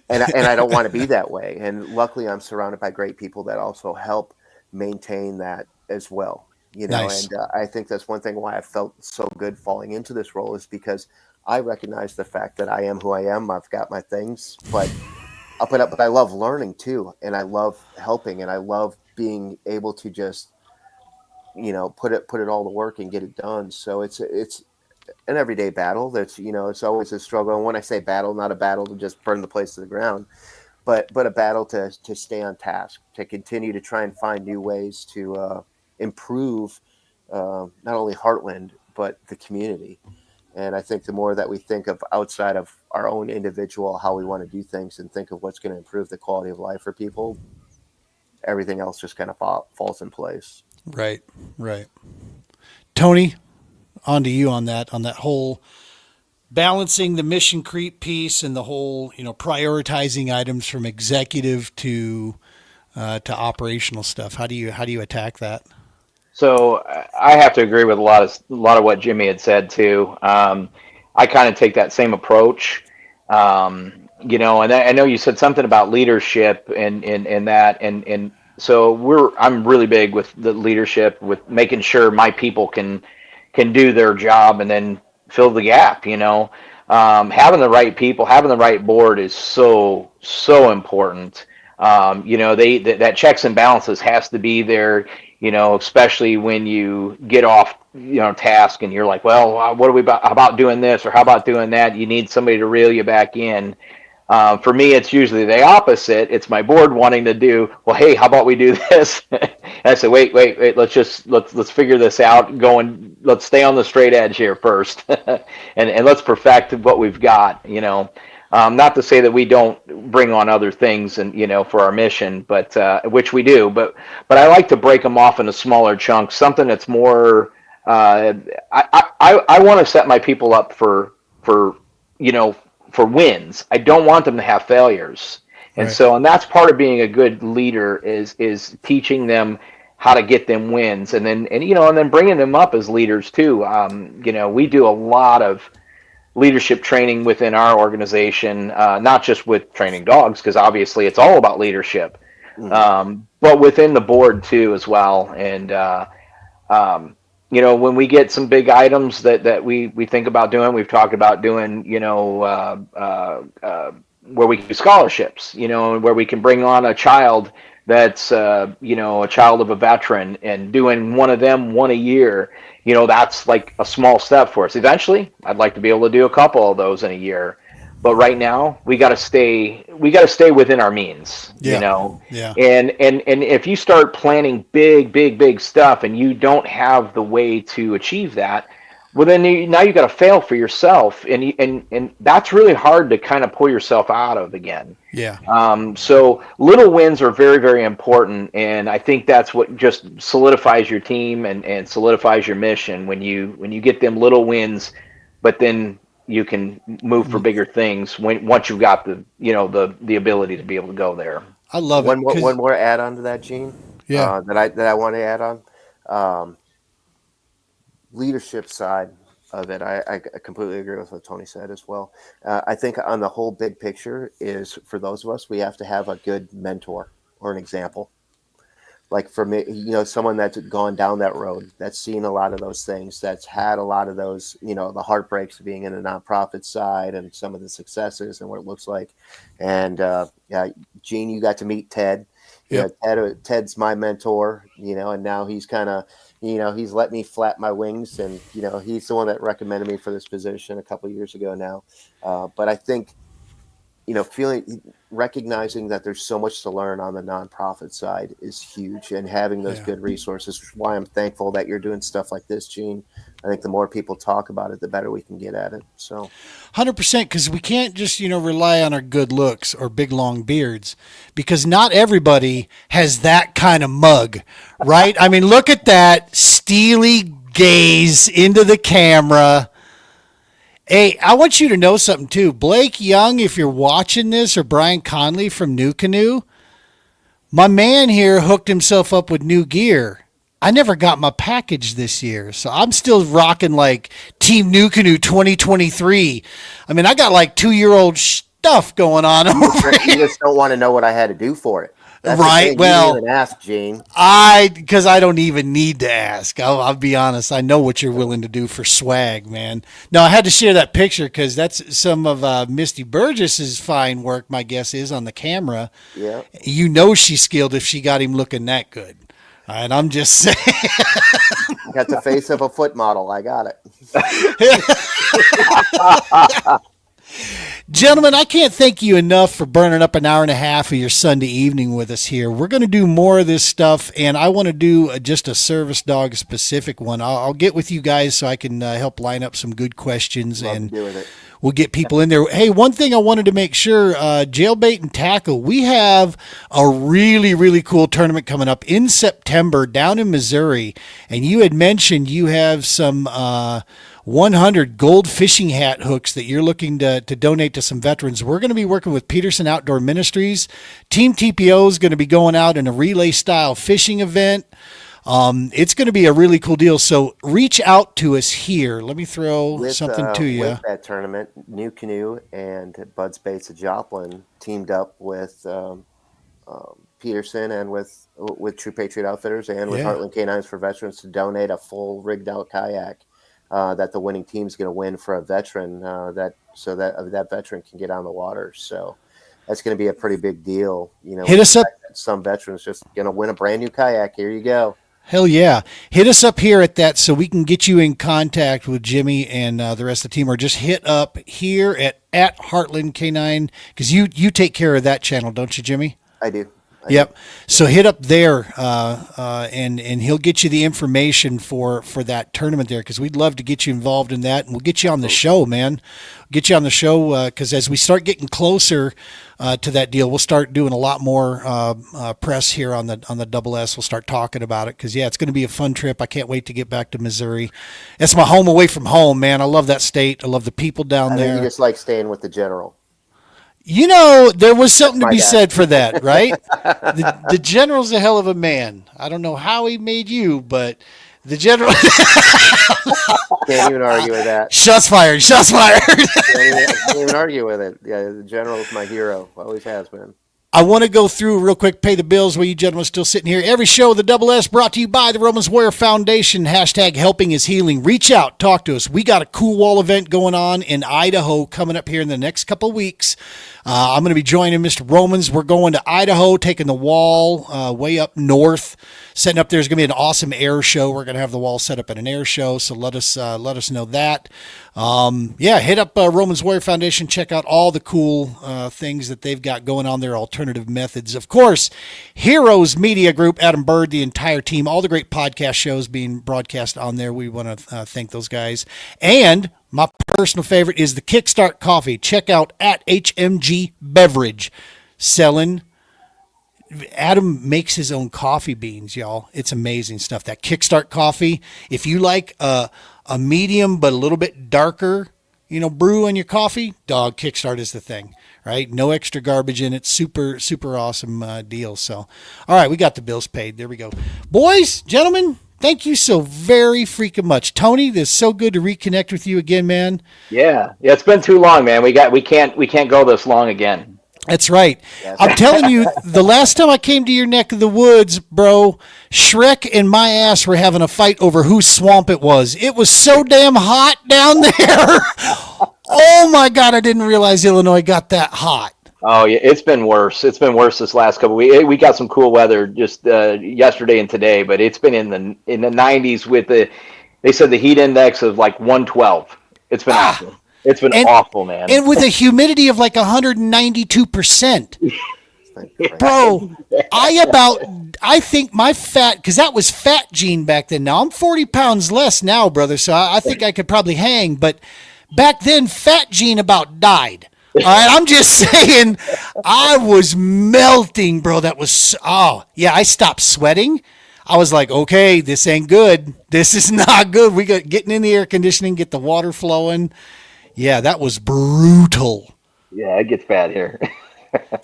And I don't want to be that way. And luckily I'm surrounded by great people that also help maintain that as well. Nice. And I think that's one thing why I felt so good falling into this role is because I recognize the fact that I am who I am. I've got my things, but I love learning too. And I love helping, and I love being able to just, put it all to work and get it done. So it's an everyday battle. That's, it's always a struggle. And when I say battle, not a battle to just burn the place to the ground, but a battle to stay on task, to continue to try and find new ways to improve not only Heartland, but the community. And I think the more that we think of outside of our own individual, how we want to do things and think of what's going to improve the quality of life for people, everything else just kind of falls in place. Right. Tony, on to you on that whole balancing the mission creep piece and the whole, prioritizing items from executive to to operational stuff? How do you attack that? So I have to agree with a lot of what Jimmy had said too. I kind of take that same approach. And I know you said something about leadership and that, and so I'm really big with the leadership, with making sure my people can do their job and then fill the gap. Having the right people, having the right board is so important. That checks and balances has to be there. Especially when you get off, task and you're like, well, what are we about doing this or how about doing that? You need somebody to reel you back in. For me, it's usually the opposite. It's my board wanting to do, well, hey, how about we do this? And I say, wait, let's figure this out. Let's stay on the straight edge here first, and let's perfect what we've got. Not to say that we don't bring on other things and for our mission, but which we do. But I like to break them off into smaller chunks. Something that's more. I want to set my people up for wins. I don't want them to have failures. And Right. so, and that's part of being a good leader is teaching them how to get them wins, and then bringing them up as leaders too. We do a lot of leadership training within our organization, not just with training dogs, because obviously it's all about leadership, but within the board too as well. And when we get some big items that we think about doing, we've talked about doing, where we can do scholarships, where we can bring on a child that's, a child of a veteran, and doing one a year. That's like a small step for us. Eventually, I'd like to be able to do a couple of those in a year. But right now, we got to stay within our means, Yeah. And if you start planning big stuff and you don't have the way to achieve that, well, then now you got to fail for yourself, and that's really hard to kind of pull yourself out of again. Yeah. So little wins are very, very important, and I think that's what just solidifies your team and solidifies your mission when you get them little wins, but then you can move for bigger things once you've got the ability to be able to go there. I love One it. more 'Cause- one more add on to that, Gene. Yeah. That I want to add on. Leadership side of it, I completely agree with what Tony said as well. I think on the whole big picture is, for those of us, we have to have a good mentor or an example. Like for me, someone that's gone down that road, that's seen a lot of those things, that's had a lot of those, the heartbreaks of being in the nonprofit side and some of the successes and what it looks like. And Gene, you got to meet Ted. Yep. Ted's my mentor, and now he's kind of, he's let me flap my wings, and, he's the one that recommended me for this position a couple of years ago now. But I think, recognizing that there's so much to learn on the nonprofit side is huge, and having those good resources, which is why I'm thankful that you're doing stuff like this, Gene. I think the more people talk about it, the better we can get at it. So 100%, because we can't just rely on our good looks or big long beards, because not everybody has that kind of mug, right? I mean, look at that steely gaze into the camera. Hey, I want you to know something too. Blake Young, if you're watching this, or Brian Conley from New Canoe, my man here hooked himself up with new gear. I never got my package this year, so I'm still rocking like Team New Canoe 2023. I mean, I got like 2-year-old stuff going on over you here. just don't want to know what I had to do for it. That's Right, the thing. well- You didn't even ask, Gene. Because I don't even need to ask. I'll be honest. I know what you're willing to do for swag, man. No, I had to share that picture because that's some of Misty Burgess's fine work, my guess is, on the camera. Yeah. She's skilled if she got him looking that good. All right, I'm just saying. Got the face of a foot model. I got it. Gentlemen, I can't thank you enough for burning up an hour and a half of your Sunday evening with us here. We're going to do more of this stuff, and I want to do just a service dog specific one. I'll get with you guys so I can help line up some good questions. Love And to do with it. we'll get people in there. Hey, one thing I wanted to make sure, Jailbait and Tackle, we have a really, really cool tournament coming up in September down in Missouri. And you had mentioned you have some 100 gold fishing hat hooks that you're looking to donate to some veterans. We're going to be working with Peterson Outdoor Ministries. Team TPO is going to be going out in a relay style fishing event. It's going to be a really cool deal. So reach out to us here. Let me throw something to you. With that tournament, New Canoe and Bud Spates of Joplin teamed up with Peterson and with True Patriot Outfitters and with Heartland Canines for Veterans to donate a full rigged out kayak that the winning team is going to win for a veteran so that veteran can get on the water. So that's going to be a pretty big deal. You know, hit us up. Some veterans just going to win a brand new kayak. Here you go. Hell yeah. Hit us up here at that so we can get you in contact with Jimmy and the rest of the team, or just hit up here at Heartland Canine, because you take care of that channel, don't you, Jimmy? I do. Yep. So hit up there, and he'll get you the information for that tournament there, because we'd love to get you involved in that, and we'll get you on the show, man. Get you on the show, because as we start getting closer to that deal, we'll start doing a lot more press here on the Double S. We'll start talking about it, because it's going to be a fun trip. I can't wait to get back to Missouri. That's my home away from home, man. I love that state. I love the people down there. You just like staying with the general. You know, there was something to be said for that, right? The general's a hell of a man. I don't know how he made you, but the general. Can't even argue with that. Shots fired. Shots fired. Can't even argue with it. Yeah, the general's my hero. Always has been. I want to go through real quick, pay the bills while you gentlemen are still sitting here. Every show of the Double S brought to you by the Romans Warrior Foundation. # helping is healing. Reach out, talk to us. We got a cool wall event going on in Idaho coming up here in the next couple of weeks. I'm going to be joining Mr. Romans. We're going to Idaho, taking the wall way up north, setting up. There's going to be an awesome air show. We're going to have the wall set up at an air show, so let us know that. Hit up Romans Warrior Foundation. Check out all the cool things that they've got going on there, alternative methods. Of course, Heroes Media Group, Adam Bird, the entire team, all the great podcast shows being broadcast on there. We want to thank those guys. And my personal favorite is the Kickstart Coffee. Check out at HMG Beverage. Selling. Adam makes his own coffee beans, y'all. It's amazing stuff. That Kickstart Coffee. If you like a medium but a little bit darker, brew on your coffee, Kickstart is the thing, right? No extra garbage in it. Super, super awesome deal. So, all right, we got the bills paid. There we go. Boys, gentlemen, thank you so very freaking much. Tony, this is so good to reconnect with you again, man. Yeah, it's been too long, man. We can't go this long again. That's right. Yes. I'm telling you, the last time I came to your neck of the woods, bro, Shrek and my ass were having a fight over whose swamp it was. It was so damn hot down there. Oh my God, I didn't realize Illinois got that hot. Oh yeah, it's been worse. It's been worse this last couple of weeks. We got some cool weather just yesterday and today, but it's been in the 90s with they said the heat index of like 112. It's been awful. It's been awful, man. And with a humidity of like 192%. Bro, I think my fat, because that was Fat Gene back then. Now I'm 40 pounds less now, brother, so I think I could probably hang. But back then, Fat Gene about died. All right, I'm just saying, I was melting, bro. That was, I stopped sweating. I was like, okay, this ain't good. This is not good. We got getting in the air conditioning, get the water flowing. Yeah, that was brutal. Yeah, it gets bad here.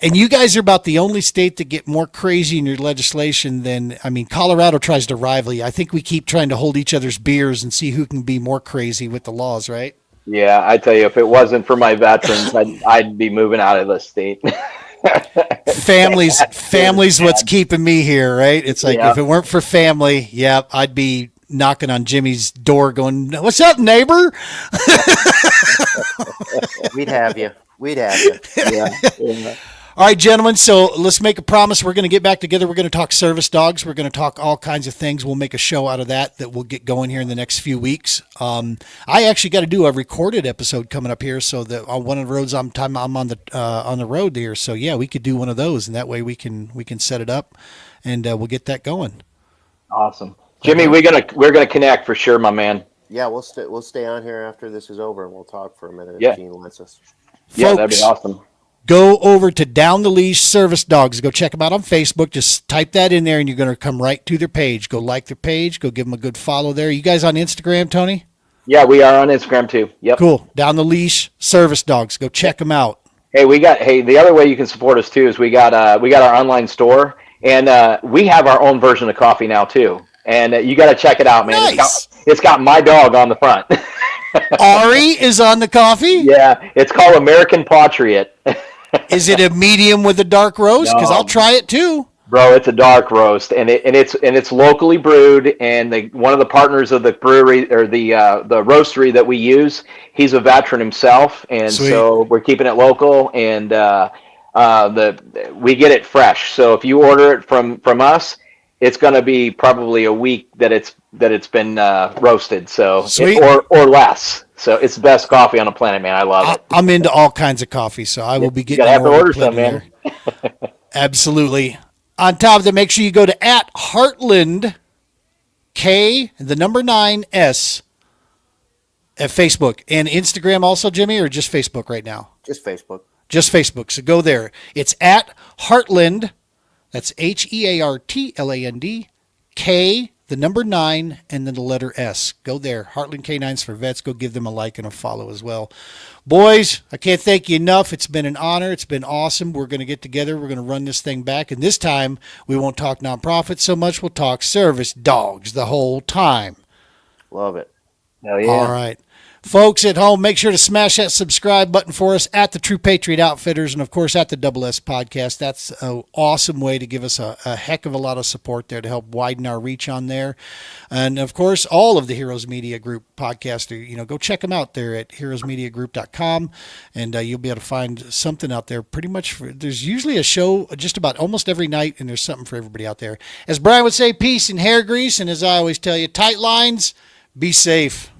And you guys are about the only state that get more crazy in your legislation than, Colorado tries to rival you. I think we keep trying to hold each other's beers and see who can be more crazy with the laws, right? Yeah, I tell you, if it wasn't for my veterans, I'd be moving out of the state. Family's what's keeping me here, right? It's like, if it weren't for family, I'd be knocking on Jimmy's door going, "What's up, neighbor?" We'd have you. Yeah. All right, gentlemen, so let's make a promise. We're going to get back together. We're going to talk service dogs. We're going to talk all kinds of things. We'll make a show out of that we'll get going here in the next few weeks. I actually got to do a recorded episode coming up here, so that on one of the roads I'm on the road there. So we could do one of those, and that way we can set it up, and we'll get that going. Awesome. Jimmy, we're gonna connect for sure, my man. Yeah, we'll stay on here after this is over, and we'll talk for a minute if Yeah. Gene lets us. Yeah, that'd be Folks, awesome. go over to Down the Leash Service Dogs. Go check them out on Facebook. Just type that in there, and you're going to come right to their page. Go like their page. Go give them a good follow there. You guys on Instagram, Tony? Yeah, we are on Instagram too. Yep. Cool. Down the Leash Service Dogs. Go check them out. Hey, the other way you can support us too is we got our online store, and we have our own version of coffee now too. And you got to check it out, man. Nice. It's got my dog on the front. Ari is on the coffee? Yeah, it's called American Patriot. Is it a medium with a dark roast? Because No. I'll try it too. Bro, it's a dark roast, and it's locally brewed. And one of the partners of the brewery or the roastery that we use, he's a veteran himself, and Sweet. so we're keeping it local. And we get it fresh. So if you order it from us, it's going to be probably a week that it's been roasted. So Sweet. or less. So it's the best coffee on the planet, man. I love it. I'm into all kinds of coffee, so I will be You getting gotta have to more order put some, in man. there. Absolutely. On top of that, make sure you go to @Heartland K, the number 9S at Facebook and Instagram also, Jimmy, or just Facebook right now? Just Facebook. Just Facebook. So go there. It's @Heartland. That's HEARTLAND K, the number 9, and then the letter S. Go there. Heartland K9s for Vets. Go give them a like and a follow as well. Boys, I can't thank you enough. It's been an honor. It's been awesome. We're going to get together. We're going to run this thing back. And this time, we won't talk nonprofits so much. We'll talk service dogs the whole time. Love it. Hell yeah. All right. Folks at home, make sure to smash that subscribe button for us at the True Patriot Outfitters and, of course, at the Double S Podcast. That's an awesome way to give us a heck of a lot of support there to help widen our reach on there. And, of course, all of the Heroes Media Group podcasts, go check them out there at heroesmediagroup.com, and you'll be able to find something out there pretty much. There's usually a show just about almost every night, and there's something for everybody out there. As Brian would say, peace and hair grease, and as I always tell you, tight lines, be safe.